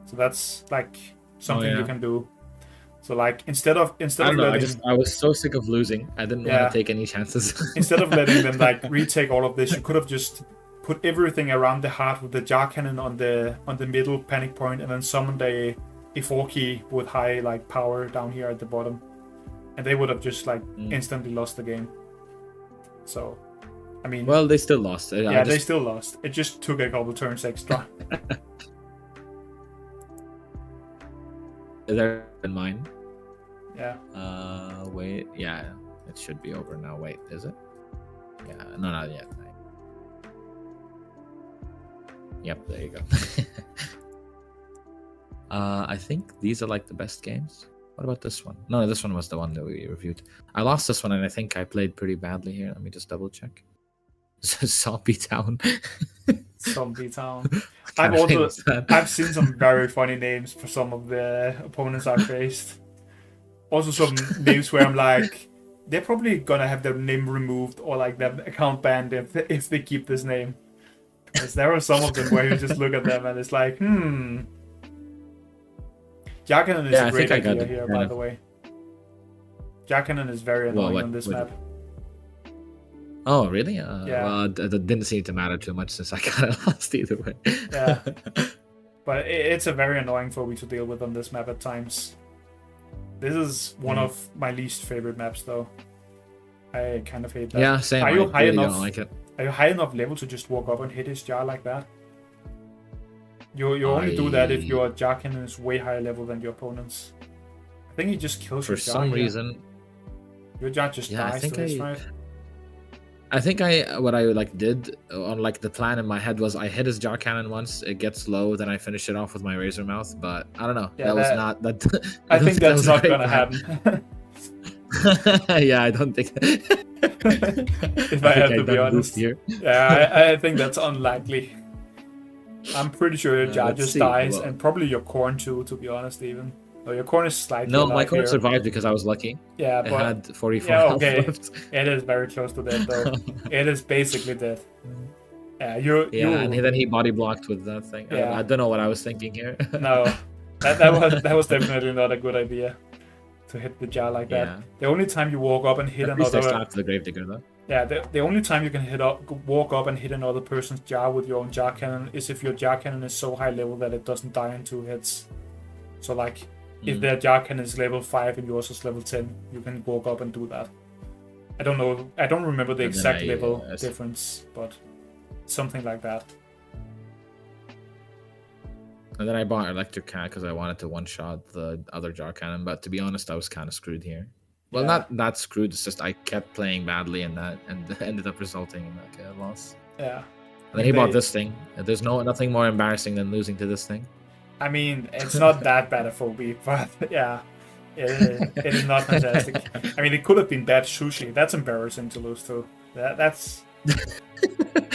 So that's like something you can do. So like instead of letting, I was so sick of losing. I didn't want to take any chances. Instead of letting them like retake all of this, you could have just put everything around the heart with the Jar Cannon on the middle panic point, and then summoned a 4-key with high like power down here at the bottom, and they would have just like instantly lost the game. So, I mean, well, they still lost. They still lost. It just took a couple turns extra. They're in mine. Yeah. Wait. Yeah, it should be over now. Wait, is it? Yeah. No, not yet. Yep. There you go. I think these are like the best games. What about this one? No, this one was the one that we reviewed. I lost this one, and I think I played pretty badly here. Let me just double check. Zombie Town. Zombie Town. I've seen some very funny names for some of the opponents I've faced. Also some names where I'm like, they're probably gonna have their name removed or like their account banned if they keep this name. Because there are some of them where you just look at them and it's like, Jar Cannon is a great idea here, by the way. Jar Cannon is very annoying on this map. Oh, really? Well, it didn't seem to matter too much since I kind of lost either way. Yeah. But it's a very annoying phobia to deal with on this map at times. This is one of my least favorite maps, though. I kind of hate that. Yeah, same. Are you high enough? Don't like it. Are you high enough level to just walk up and hit his jar like that? You only do that if your Jar Cannon is way higher level than your opponent's. I think he just kills for your jar some here. reason. Your jar just Yeah, dies to hits, right? I think I what I like did on like the plan in my head was I hit his jar cannon once, it gets low, then I finish it off with my razor mouth. But I don't know. Yeah, That was that not that. I I don't think think that that's was a not great gonna plan. happen. Yeah, I don't think. If I I think have I to be done goofed honest. here. Yeah, I think that's unlikely. I'm pretty sure your jar Let's just see. dies, Well, and probably your corn too, to be honest, even. Oh, your corn is slightly no, my alive corn here. survived because I was lucky. Yeah, It but had 44 yeah, health okay. left. It is very close to dead though. It is basically dead. Yeah, Yeah, and you then he body blocked with that thing. yeah. I don't know what I was thinking here. No. That was definitely not a good idea to hit the jar like that. Yeah. The only time you walk up and hit At least I another slapped the gravedigger though. yeah, the only time you can walk up and hit another person's jar with your own jar cannon is if your jar cannon is so high level that it doesn't die in 2 hits. So like, if their jar cannon is level 5 and yours is level 10, you can walk up and do that. I don't know. I don't remember the And then exact I, level difference, but something like that. And then I bought electric cannon because I wanted to one-shot the other jar cannon. But to be honest, I was kind of screwed here. Well, Yeah. not screwed. It's just I kept playing badly in that, and ended up resulting in like a loss. Yeah. And then he bought this thing. There's nothing more embarrassing than losing to this thing. I mean, it's not that bad a phobia, but yeah, it is not fantastic. I mean, it could have been bad sushi. That's embarrassing to lose to. That's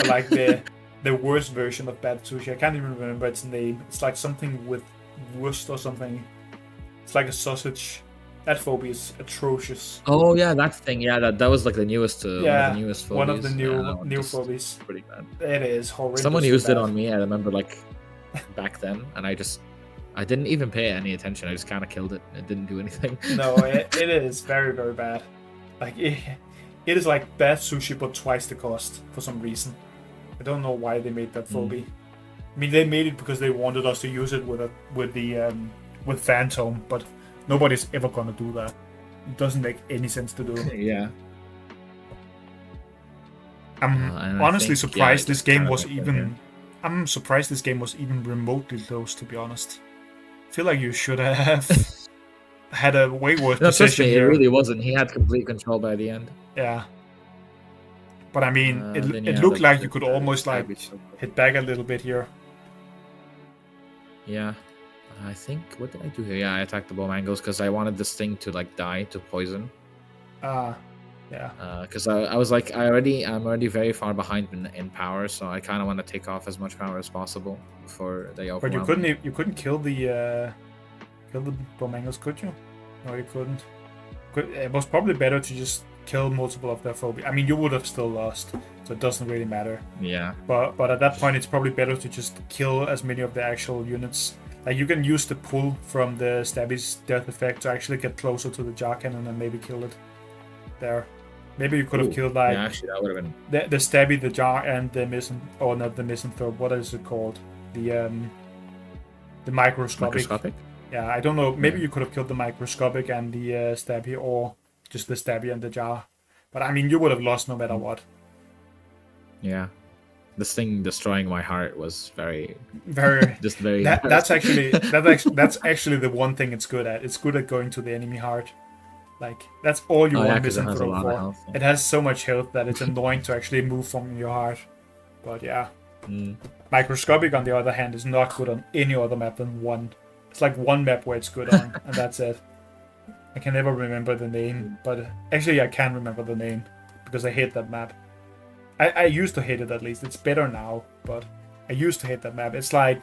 like the worst version of bad sushi. I can't even remember its name. It's like something with wurst or something. It's like a sausage. That phobia is atrocious. Oh yeah, that thing. Yeah, that was like the newest. Yeah, one of the newest phobies. one of the Yeah, new phobies. Pretty bad. It is horrendous. Someone used it on me. I remember like back then, and I didn't even pay any attention. I just kind of killed it. It didn't do anything. No, it is very, very bad. Like it is like bad sushi, but twice the cost for some reason. I don't know why they made that phobia. I mean, they made it because they wanted us to use it with Phantom, but nobody's ever gonna do that. It doesn't make any sense to do. Yeah. I'm honestly surprised this game was even. I'm surprised this game was even remotely close. To be honest, I feel like you should have had a way worse position me, here. It really wasn't. He had complete control by the end. Yeah. But I mean, it looked like you could almost like hit back a little bit here. Yeah. I think, what did I do here? Yeah, I attacked the bow angles because I wanted this thing to like die to poison. Yeah. Because I was like, I'm already very far behind in power, so I kind of want to take off as much power as possible before they overwhelm. But you couldn't kill the bow angles, could you? No, you couldn't. It was probably better to just kill multiple of their phobia. I mean, you would have still lost, so it doesn't really matter. Yeah. But at that point, it's probably better to just kill as many of the actual units. Like, you can use the pull from the Stabby's death effect to actually get closer to the jar cannon and maybe kill it there. Maybe you could have killed like actually that would have been the Stabby, the jar, and the not the misanthrope. What is it called? The microscopic. Yeah, I don't know. Maybe you could have killed the microscopic and the Stabby, or just the Stabby and the jar. But I mean, you would have lost no matter what. Yeah. This thing destroying my heart was very just very. That's actually the one thing it's good at. It's good at going to the enemy heart. Like, that's all you want misanthrope for. Health, yeah. It has so much health that it's annoying to actually move from your heart. But yeah. Microscopic, on the other hand, is not good on any other map than one. It's like one map where it's good on, and that's it. I can never remember the name, but actually I can remember the name because I hate that map. I used to hate it, at least. It's better now, but I used to hate that map. It's like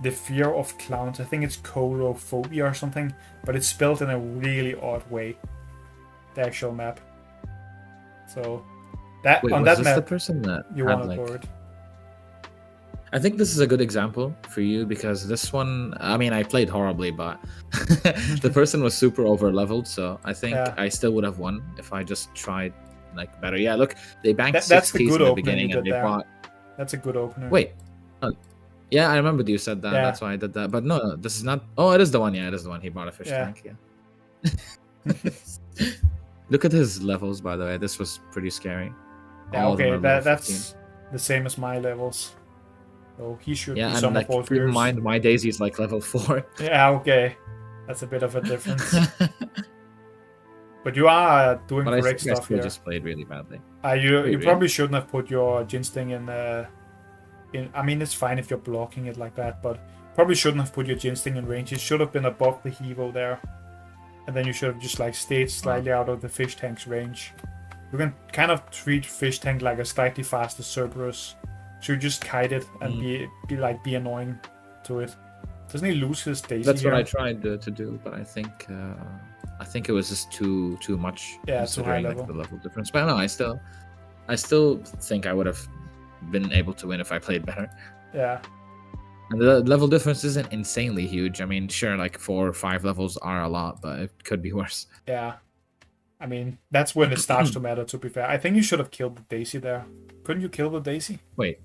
the Fear of Clowns. I think it's chorophobia or something, but it's spelled in a really odd way. The actual map. So that on that map, the person that you want to forward. I think this is a good example for you because this one, I mean, I played horribly, but the person was super over leveled, so I think I still would have won if I just tried like better. Yeah, look, they banked 6 keys in the beginning and they bought. That's a good opener. Wait. Yeah, I remember you said that. Yeah. That's why I did that. But no, this is not. Oh, it is the one. Yeah, it is the one. He bought a fish tank. Yeah. Look at his levels, by the way. This was pretty scary. Yeah, okay, that's the same as my levels. So he should be some of those years. Mind, my Daisy's like level 4. Yeah, okay. That's a bit of a difference. But you are doing But I correct think I stuff still here. just played really badly. You Wait, probably really? shouldn't have put your Ginsting in. I mean, it's fine if you're blocking it like that, but probably shouldn't have put your Ginsting in range. It should have been above the Hevo there, and then you should have just like stayed slightly out of the fish tank's range. You can kind of treat fish tank like a slightly faster Cerberus, so you just kite it and be annoying to it. Doesn't he lose his Daisy? That's here? what I tried to do, but I think it was just too much, considering like the level difference. But no, I still think I would have been able to win if I played better. Yeah. And the level difference isn't insanely huge. I mean, sure, like 4 or 5 levels are a lot, but it could be worse. Yeah. I mean, that's when it starts to matter, to be fair. I think you should have killed the Daisy there. Couldn't you kill the Daisy? Wait.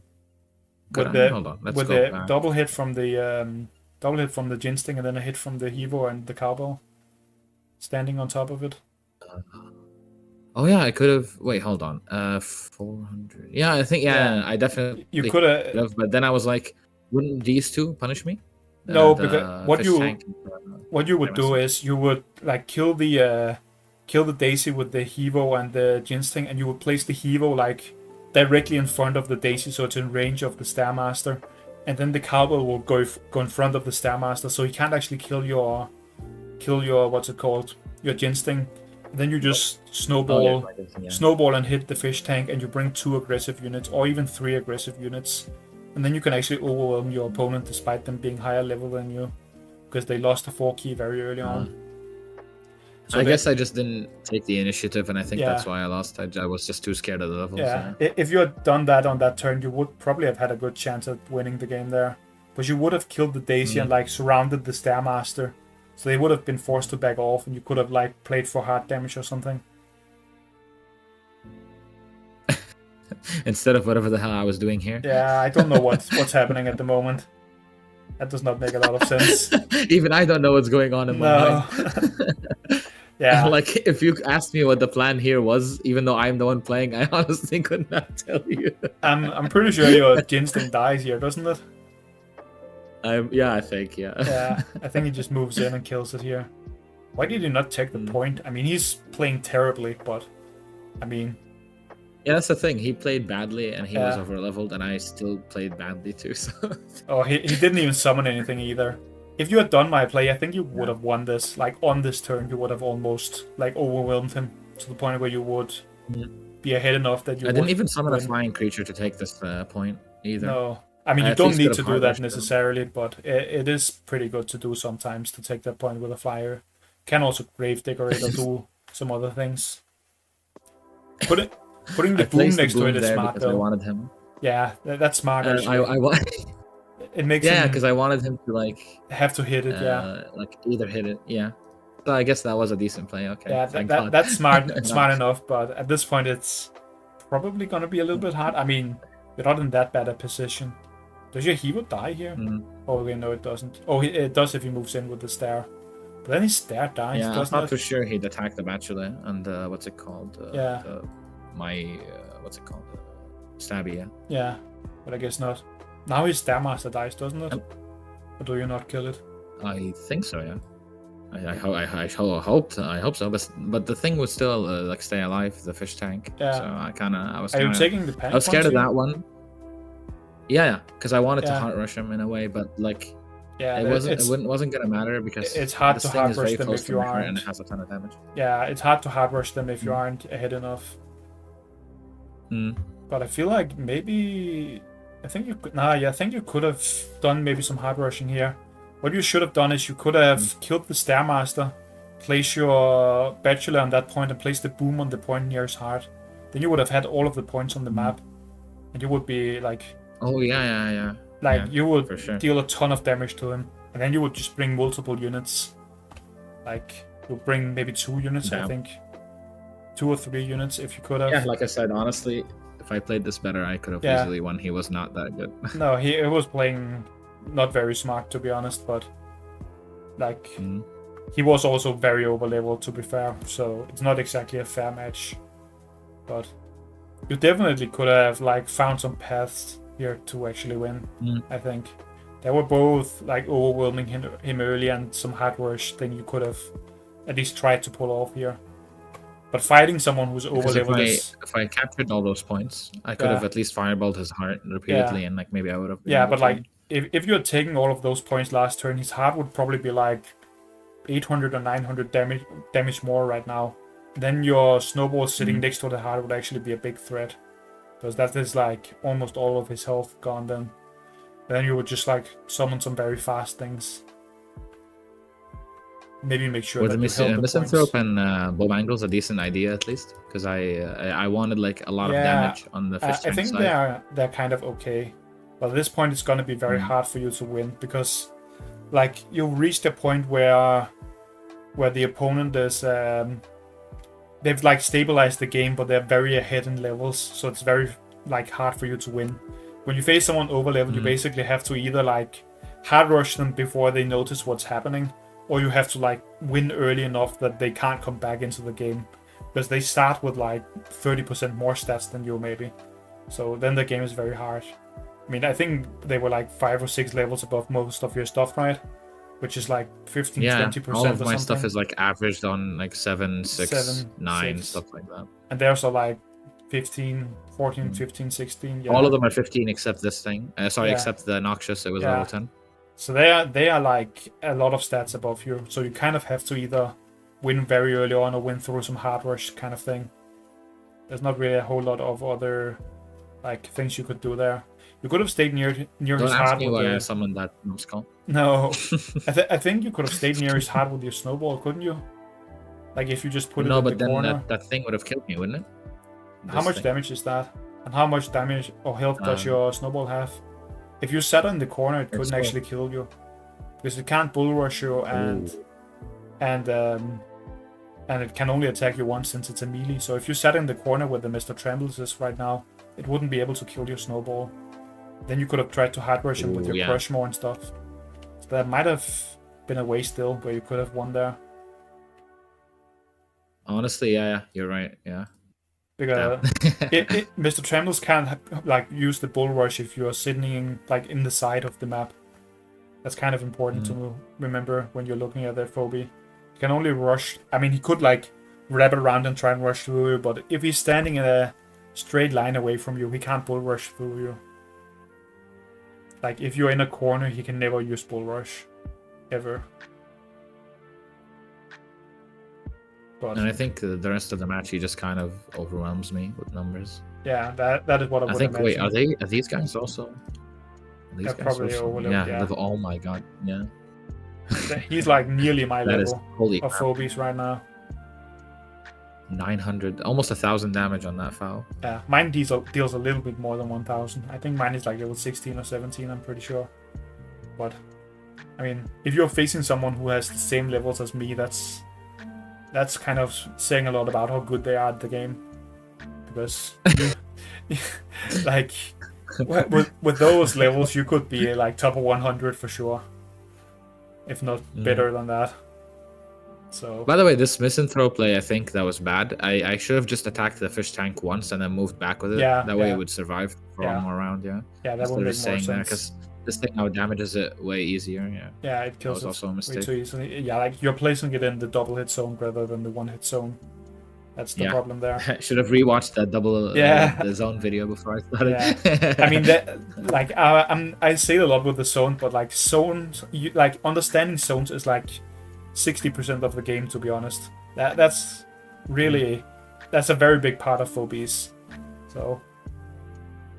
Hold on. Let's with go the back. double hit from the Ginsting and then a hit from the Hevo and the Cowbell standing on top of it. Oh yeah, I could have. Wait, hold on. 400. Yeah, I think. Yeah. I definitely. You could have. But then I was like, wouldn't these two punish me? No, because what you would do Master. is you would like kill the Daisy with the Hevo and the Ginsting, and you would place the Hevo like directly in front of the Daisy, so it's in range of the Stairmaster, and then the Cowbell will go in front of the Stairmaster, so he can't actually kill your what's it called, your Ginsting. And then you just snowball and hit the fish tank, and you bring 2 aggressive units or even 3 aggressive units, and then you can actually overwhelm your opponent despite them being higher level than you, because they lost a 4 key very early on. So I guess I just didn't take the initiative, and I think that's why I lost. I was just too scared of the levels. Yeah, if you had done that on that turn, you would probably have had a good chance at winning the game there. But you would have killed the Daisy and like surrounded the Stairmaster, so they would have been forced to back off, and you could have like played for hard damage or something. Instead of whatever the hell I was doing here. Yeah, I don't know what's happening at the moment. That does not make a lot of sense. Even I don't know what's going on in my mind. Yeah. Like, if you asked me what the plan here was, even though I'm the one playing, I honestly could not tell you. I'm pretty sure your Ginsting dies here, doesn't it? Yeah, I think, yeah. Yeah, I think he just moves in and kills it here. Why did he not take the point? I mean, he's playing terribly, but I mean... Yeah, that's the thing. He played badly, and he was over-leveled, and I still played badly too, so... Oh, he didn't even summon anything either. If you had done my play, I think you would have won this. Like, on this turn, you would have almost, like, overwhelmed him to the point where you would be ahead enough that you I didn't even summon a flying creature to take this point, either. No. I mean, you don't need to do that necessarily, but it is pretty good to do sometimes, to take that point with a flyer. Can also Grave Decorate or do some other things. Putting the boom next to it is smart, though. I wanted him. Yeah, that's smart, actually. It makes him... because I wanted him to, like... have to hit it, like, either hit it, So I guess that was a decent play, okay. Yeah, that's smart enough, but at this point it's probably going to be a little bit hard. I mean, you're not in that bad a position. Does your Hevo die here? Oh, okay, no, it doesn't. Oh, it does if he moves in with the Stair. But then his Stair dies, doesn't it? Yeah, I'm not for sure he'd attack the Bachelor and, what's it called? What's it called? Stabby, yeah. Yeah, but I guess not. Now his Stairmaster dies, doesn't it? Or do you not kill it? I think so, yeah. I hope so, but the thing would still like stay alive, the fish tank. Yeah. So I was. Are you taking the panic? I was scared of that one. Yeah, because I wanted to heart rush him in a way, but like, it wasn't gonna matter because it's hard to hard rush them if you aren't, and it has a ton of damage. Yeah, it's hard to hard rush them if you aren't ahead enough. But I feel like maybe I think you could have done maybe some hard rushing here. What you should have done is you could have killed the Stairmaster, place your Bachelor on that point, and place the boom on the point near his heart. Then you would have had all of the points on the map, and you would be like... Oh, yeah. Like, you would deal a ton of damage to him, and then you would just bring multiple units. Like, you'll bring maybe 2 units, I think. 2 or 3 units if you could have. Yeah, like I said, honestly, if I played this better, I could have easily won. He was not that good. No, he was playing... not very smart, to be honest, but like he was also very over leveled, to be fair, so it's not exactly a fair match. But you definitely could have like found some paths here to actually win. I think they were both like overwhelming him early, and some hard rush thing you could have at least tried to pull off here. But fighting someone who's over Because leveled is if I captured all those points, I could have yeah, at least fireballed his heart yeah, repeatedly, and like maybe I would have been yeah. able But to win. like if you're taking all of those points last turn, his heart would probably be like 800 or 900 damage more right now. Then your snowball sitting next to the heart would actually be a big threat, because that is like almost all of his health gone. Then you would just like summon some very fast things. Maybe make sure Were the that you held the misanthrope points. and bomb angles a decent idea at least? Because I wanted like a lot of Yeah, damage on the fish I tank think side. they're kind of okay. But at this point, it's gonna be very hard for you to win, because like you've reached a point where the opponent is they've like stabilized the game, but they're very ahead in levels, so it's very like hard for you to win. When you face someone over level, you basically have to either like hard rush them before they notice what's happening, or you have to like win early enough that they can't come back into the game, because they start with like 30% more stats than you maybe. So then the game is very hard. I mean, I think they were like 5 or 6 levels above most of your stuff, right? Which is like 15, Yeah, all 20% of or my something. stuff is like averaged on like 7, 6, 7, 9, 6. stuff like that. And there's like 15, 14, 15, 16. Yeah. All of them are 15 except this thing. Sorry, Yeah. except the Noxious, it was Yeah. level 10. So they are like a lot of stats above you. So you kind of have to either win very early on or win through some hard rush kind of thing. There's not really a whole lot of other like things you could do there. You could have stayed near Don't his ask heart me with why I the... summoned that Numbskull. No, I think you could have stayed near his heart with your snowball, couldn't you? Like if you just put it No, in the but then corner. that thing would have killed me, wouldn't it? How much damage is that? And how much damage or health does your snowball have? If you sat in the corner, it couldn't actually kill you, because it can't bull rush you, and it can only attack you once since it's a melee. So if you sat in the corner where the Mr. Trembles is right now, it wouldn't be able to kill your snowball. Then you could have tried to hard rush him with your Crushmore and stuff. So that might have been a way still where you could have won there. Honestly, yeah, you're right. Yeah. Because Mr. Trembles can't like use the bull rush if you're sitting in the side of the map. That's kind of important to remember when you're looking at their phobia. He can only rush. I mean, he could like wrap around and try and rush through you, but if he's standing in a straight line away from you, he can't bull rush through you. Like if you're in a corner, he can never use bull rush, ever. But, and I think the rest of the match, he just kind of overwhelms me with numbers. Yeah, that is what I would imagine. Wait, are these guys also? They're probably overleveled. Yeah, level. Oh my god, yeah. He's like nearly my level of crap. phobies right now. 900, almost 1,000 damage on that foul. Yeah, mine deals a little bit more than 1,000. I think mine is like level 16 or 17, I'm pretty sure. But, I mean, if you're facing someone who has the same levels as me, that's kind of saying a lot about how good they are at the game. Because, like, with those levels, you could be like top of 100 for sure. If not better than that. So. By the way, this misanthrope play, I think that was bad. I should have just attacked the fish tank once and then moved back with it. Yeah, that way it would survive for one more round. Yeah. Yeah, that would make more sense. Because this thing now damages it way easier. Yeah. Yeah, it kills that was also a mistake. Way too easily. Yeah, like you're placing it in the double hit zone rather than the one hit zone. That's the problem there. I should have rewatched that double the zone video before I started. Yeah. I mean, I say a lot with the zone, but like zones, like understanding zones is like 60% of the game, to be honest. That's really that's a very big part of phobies. So,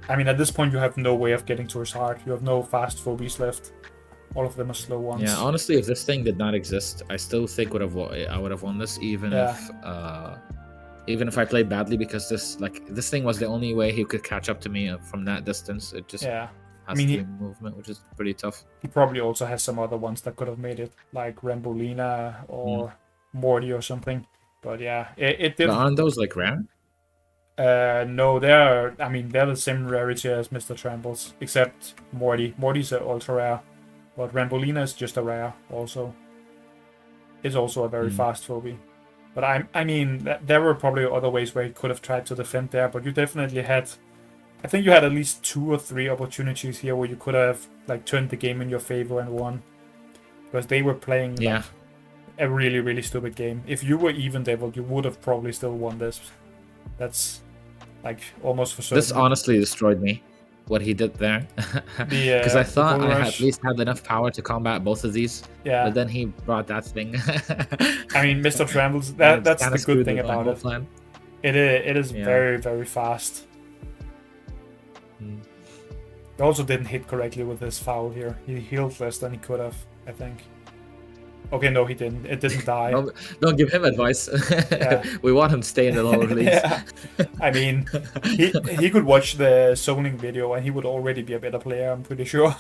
I mean, at this point, you have no way of getting to his heart. You have no fast phobies left. All of them are slow ones. Yeah, honestly, if this thing did not exist, I still think I would have won this, even if I played badly, because this thing was the only way he could catch up to me from that distance. It just has movement, which is pretty tough. He probably also has some other ones that could have made it, like Rambolina or Morty or something. But yeah, it did. But aren't those like rare? No, they're the same rarity as Mr. Trambles, except Morty. Morty's an ultra rare, but Rambolina is just a rare also. It's also a very fast phobia. But I mean, there were probably other ways where he could have tried to defend there, but you definitely had... I think you had at least 2 or 3 opportunities here where you could have like turned the game in your favor and won. Because they were playing a really, really stupid game. If you were even Devil, you would have probably still won this. That's like almost for certain. This honestly destroyed me. What he did there, because I thought I at least had enough power to combat both of these. Yeah. But then he brought that thing. I mean, Mr. Trambles. That's the good thing about it. Plan. It is very, very fast. He also didn't hit correctly with his foul here. He healed less than he could have, I think. Okay, no, he didn't. It didn't die. Don't give him advice. Yeah. We want him to stay in the lower leagues. Yeah. I mean, he could watch the zoning video and he would already be a better player, I'm pretty sure.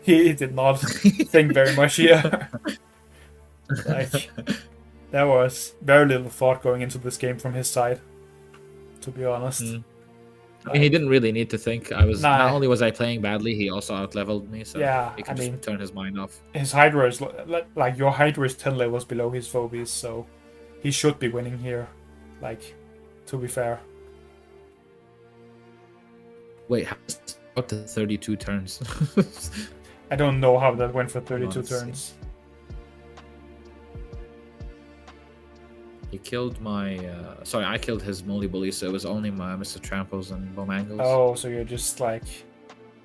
He did not think very much here. Like, there was very little thought going into this game from his side, to be honest. I mean, he didn't really need to think. Not only was I playing badly, he also out-leveled me, so he could just turn his mind off. His Hydra is like your Hydra is 10 levels below his phobies, so he should be winning here. Like, to be fair. Wait, how up to 32 turns? I don't know how that went for 32 turns. He killed my... sorry, I killed his Moldy Bully, so it was only my Mr. Tramples and Bomangles. Oh, so you're just, like,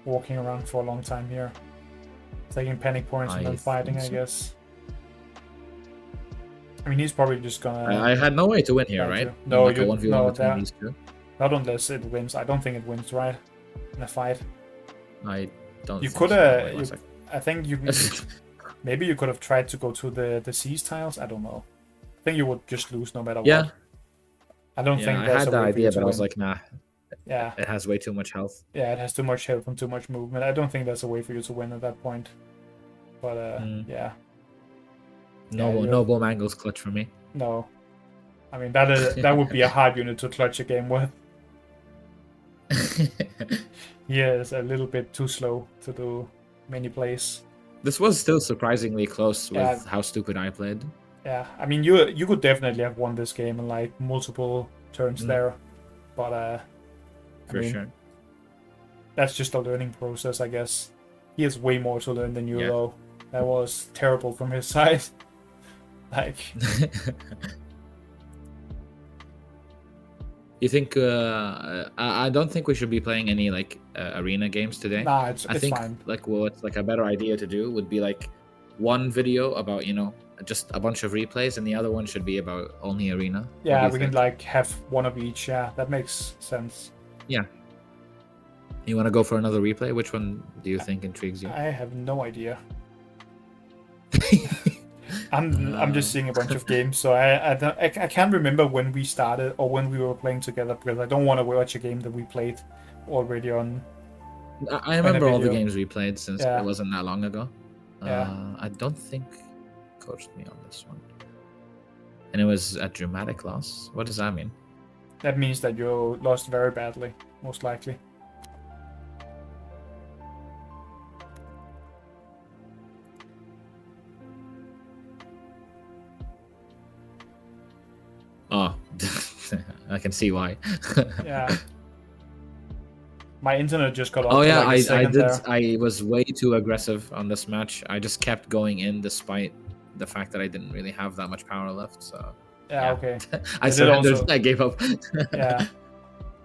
walking around for a long time here. Taking panic points and then fighting, I guess. I mean, he's probably just gonna... I had no way to win here, right? No, like you... these two. Not unless it wins. I don't think it wins, right? In a fight. I don't You could have... I think you... Maybe you could have tried to go to the siege tiles. I don't know. I think you would just lose no matter what. I don't think I had that idea, but I was like, nah. Yeah. It has way too much health. Yeah, it has too much health and too much movement. I don't think that's a way for you to win at that point. But, yeah. No Bomangles clutch for me. No. I mean, that would be a hard unit to clutch a game with. He is a little bit too slow to do many plays. This was still surprisingly close with how stupid I played. Yeah, I mean, you could definitely have won this game in like multiple turns there, but for sure, that's just a learning process, I guess. He has way more to learn than you, though. That was terrible from his side. Like, you think? I don't think we should be playing any like arena games today. Nah, it's think fine. Like what's like a better idea to do would be like one video about just a bunch of replays, and the other one should be about only arena. Yeah, we can like have one of each. Yeah, that makes sense. Yeah. You want to go for another replay? Which one do you think intrigues you? I have no idea. I'm just seeing a bunch of games, so I can't remember when we started or when we were playing together, because I don't want to watch a game that we played already on. I remember all the games we played since it wasn't that long ago. Yeah. I don't think coached me on this one. And it was a dramatic loss. What does that mean? That means that you lost very badly, most likely. Oh, I can see why. Yeah. My internet just got off. Oh yeah, like I did. there. I was way too aggressive on this match. I just kept going in despite the fact that I didn't really have that much power left. So yeah. Okay. I surrendered. I gave up. Yeah.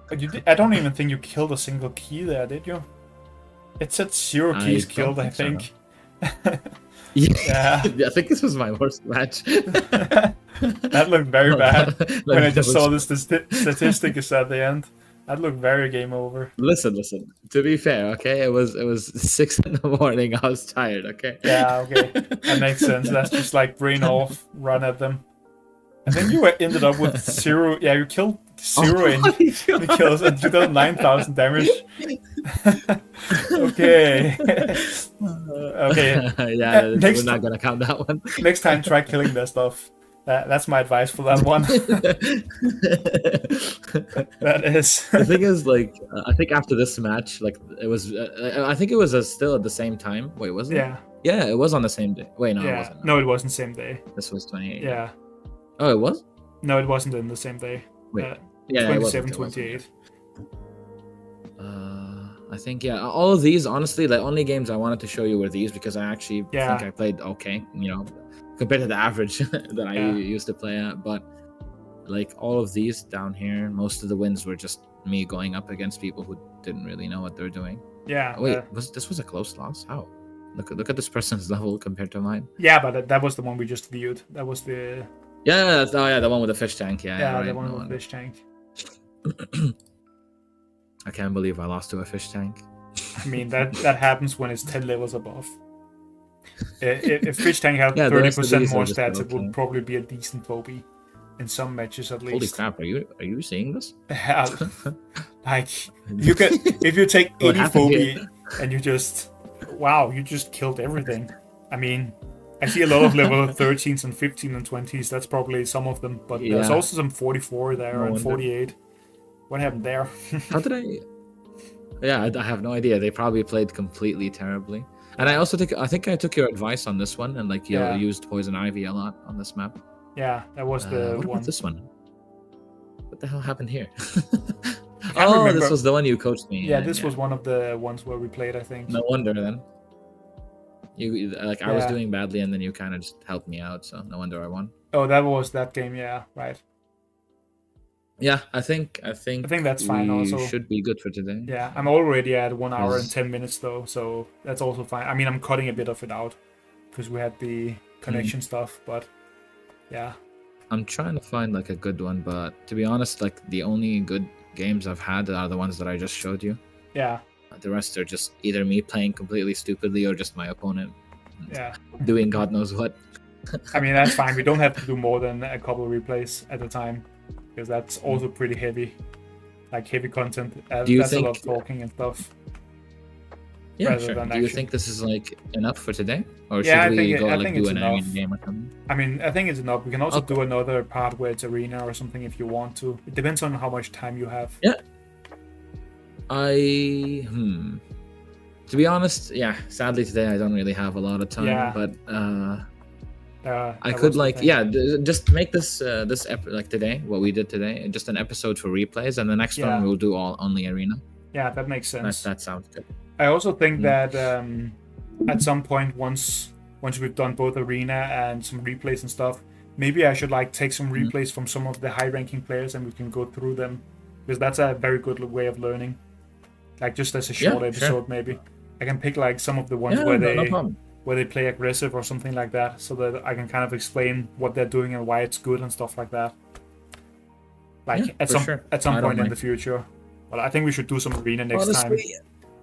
But you did, I don't even think you killed a single key there, did you? It said 0 keys killed, I think. So, no. Yeah. I think this was my worst match. That looked very bad. When I just saw the statistic is at the end. That looked very game over. Listen. To be fair, okay, it was 6 in the morning. I was tired. Okay. Yeah. Okay. That makes sense. That's just like brain off, run at them. And then you ended up with 0. Yeah, you killed 0 in the kills and you did 9,000 damage. Okay. Okay. Yeah, we're not gonna count that one. Next time, try killing their stuff. That's my advice for that one. That is. The thing is, like, I think after this match, like, it was. I think it was still at the same time. Wait, was it? Yeah. Yeah, it was on the same day. Wait, no, yeah. it wasn't. No, it wasn't same day. This was 28. Yeah. Oh, it was? No, it wasn't in the same day. Wait. Yeah, 27, it wasn't, 28. I think, yeah, all of these, honestly, the only games I wanted to show you were these because I actually think I played okay, compared to the average that I Yeah. used to play at. But like all of these down here, most of the wins were just me going up against people who didn't really know what they're doing. Yeah. Oh, wait, this was a close loss? How? Look at this person's level compared to mine. Yeah, but that was the one we just viewed. That was the Yeah, the one with the fish tank. Yeah, right. the one No with wonder. fish tank. I can't believe I lost to a fish tank. I mean that happens when it's 10 levels above. If fish tank had Yeah, the rest of 30% these more are just stats, it okay. would probably be a decent phobie in some matches at least. Holy crap! Are you seeing this? Like you could, if you take What any happened phobie here? and you just killed everything. I mean, I see a lot of level 13s and 15 and 20s. That's probably some of them, but there's Yeah. also some 44 there No and wonder. 48. What happened there? How did I? Yeah, I have no idea. They probably played completely terribly. And I think I took your advice on this one, and like you Yeah. used poison ivy a lot on this map. Yeah, that was the What one. about this one? What the hell happened here? can't remember. This was the one you coached me. Yeah, this was one of the ones where we played, I think. No wonder then. You like I was Yeah. doing badly, and then you kind of just helped me out, so no wonder I won. Oh, that was that game. Yeah, right. Yeah, I think that's fine we also. should be good for today. Yeah, I'm already at 1 hour and Yes. 10 minutes though, so that's also fine. I mean, I'm cutting a bit of it out because we had the connection stuff, but yeah. I'm trying to find like a good one, but to be honest, like the only good games I've had are the ones that I just showed you. Yeah. The rest are just either me playing completely stupidly or just my opponent Yeah. doing God knows what. I mean, that's fine. We don't have to do more than a couple of replays at a time because that's also pretty heavy. Like heavy content. Do you that's think- a lot of talking and stuff. Yeah, rather sure. than Do you action. think this is like enough for today, or Yeah, I should we think it- go I like think do it's an enough. arena game or something? I mean, I think it's enough. We can also Okay. do another part where it's arena or something if you want to. It depends on how much time you have. Yeah. To be honest, yeah. Sadly today I don't really have a lot of time, Yeah. but I That could was the like thing. just make this like today what we did today, just an episode for replays, and the next Yeah. one we'll do all only arena. Yeah, that makes sense. That sounds good. I also think Mm. that at some point, once we've done both arena and some replays and stuff, maybe I should like take some replays from some of the high-ranking players and we can go through them, because that's a very good way of learning. Like just as a Yeah, short sure. episode, maybe I can pick like some of the ones Yeah, where no they problem. play aggressive or something like that, so that I can kind of explain what they're doing and why it's good and stuff like that. Like Yeah, at for some sure. at some I don't point in mind. the future. But I think we should do some arena next time. Honestly,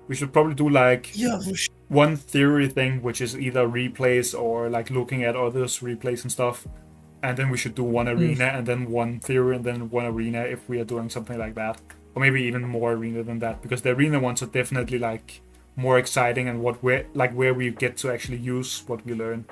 We should probably do like yeah, for sure. one theory thing, which is either replays or like looking at others' replays and stuff. And then we should do one arena and then one theory and then one arena if we are doing something like that. Or maybe even more arena than that, because the arena ones are definitely like more exciting and where we get to actually use what we learn.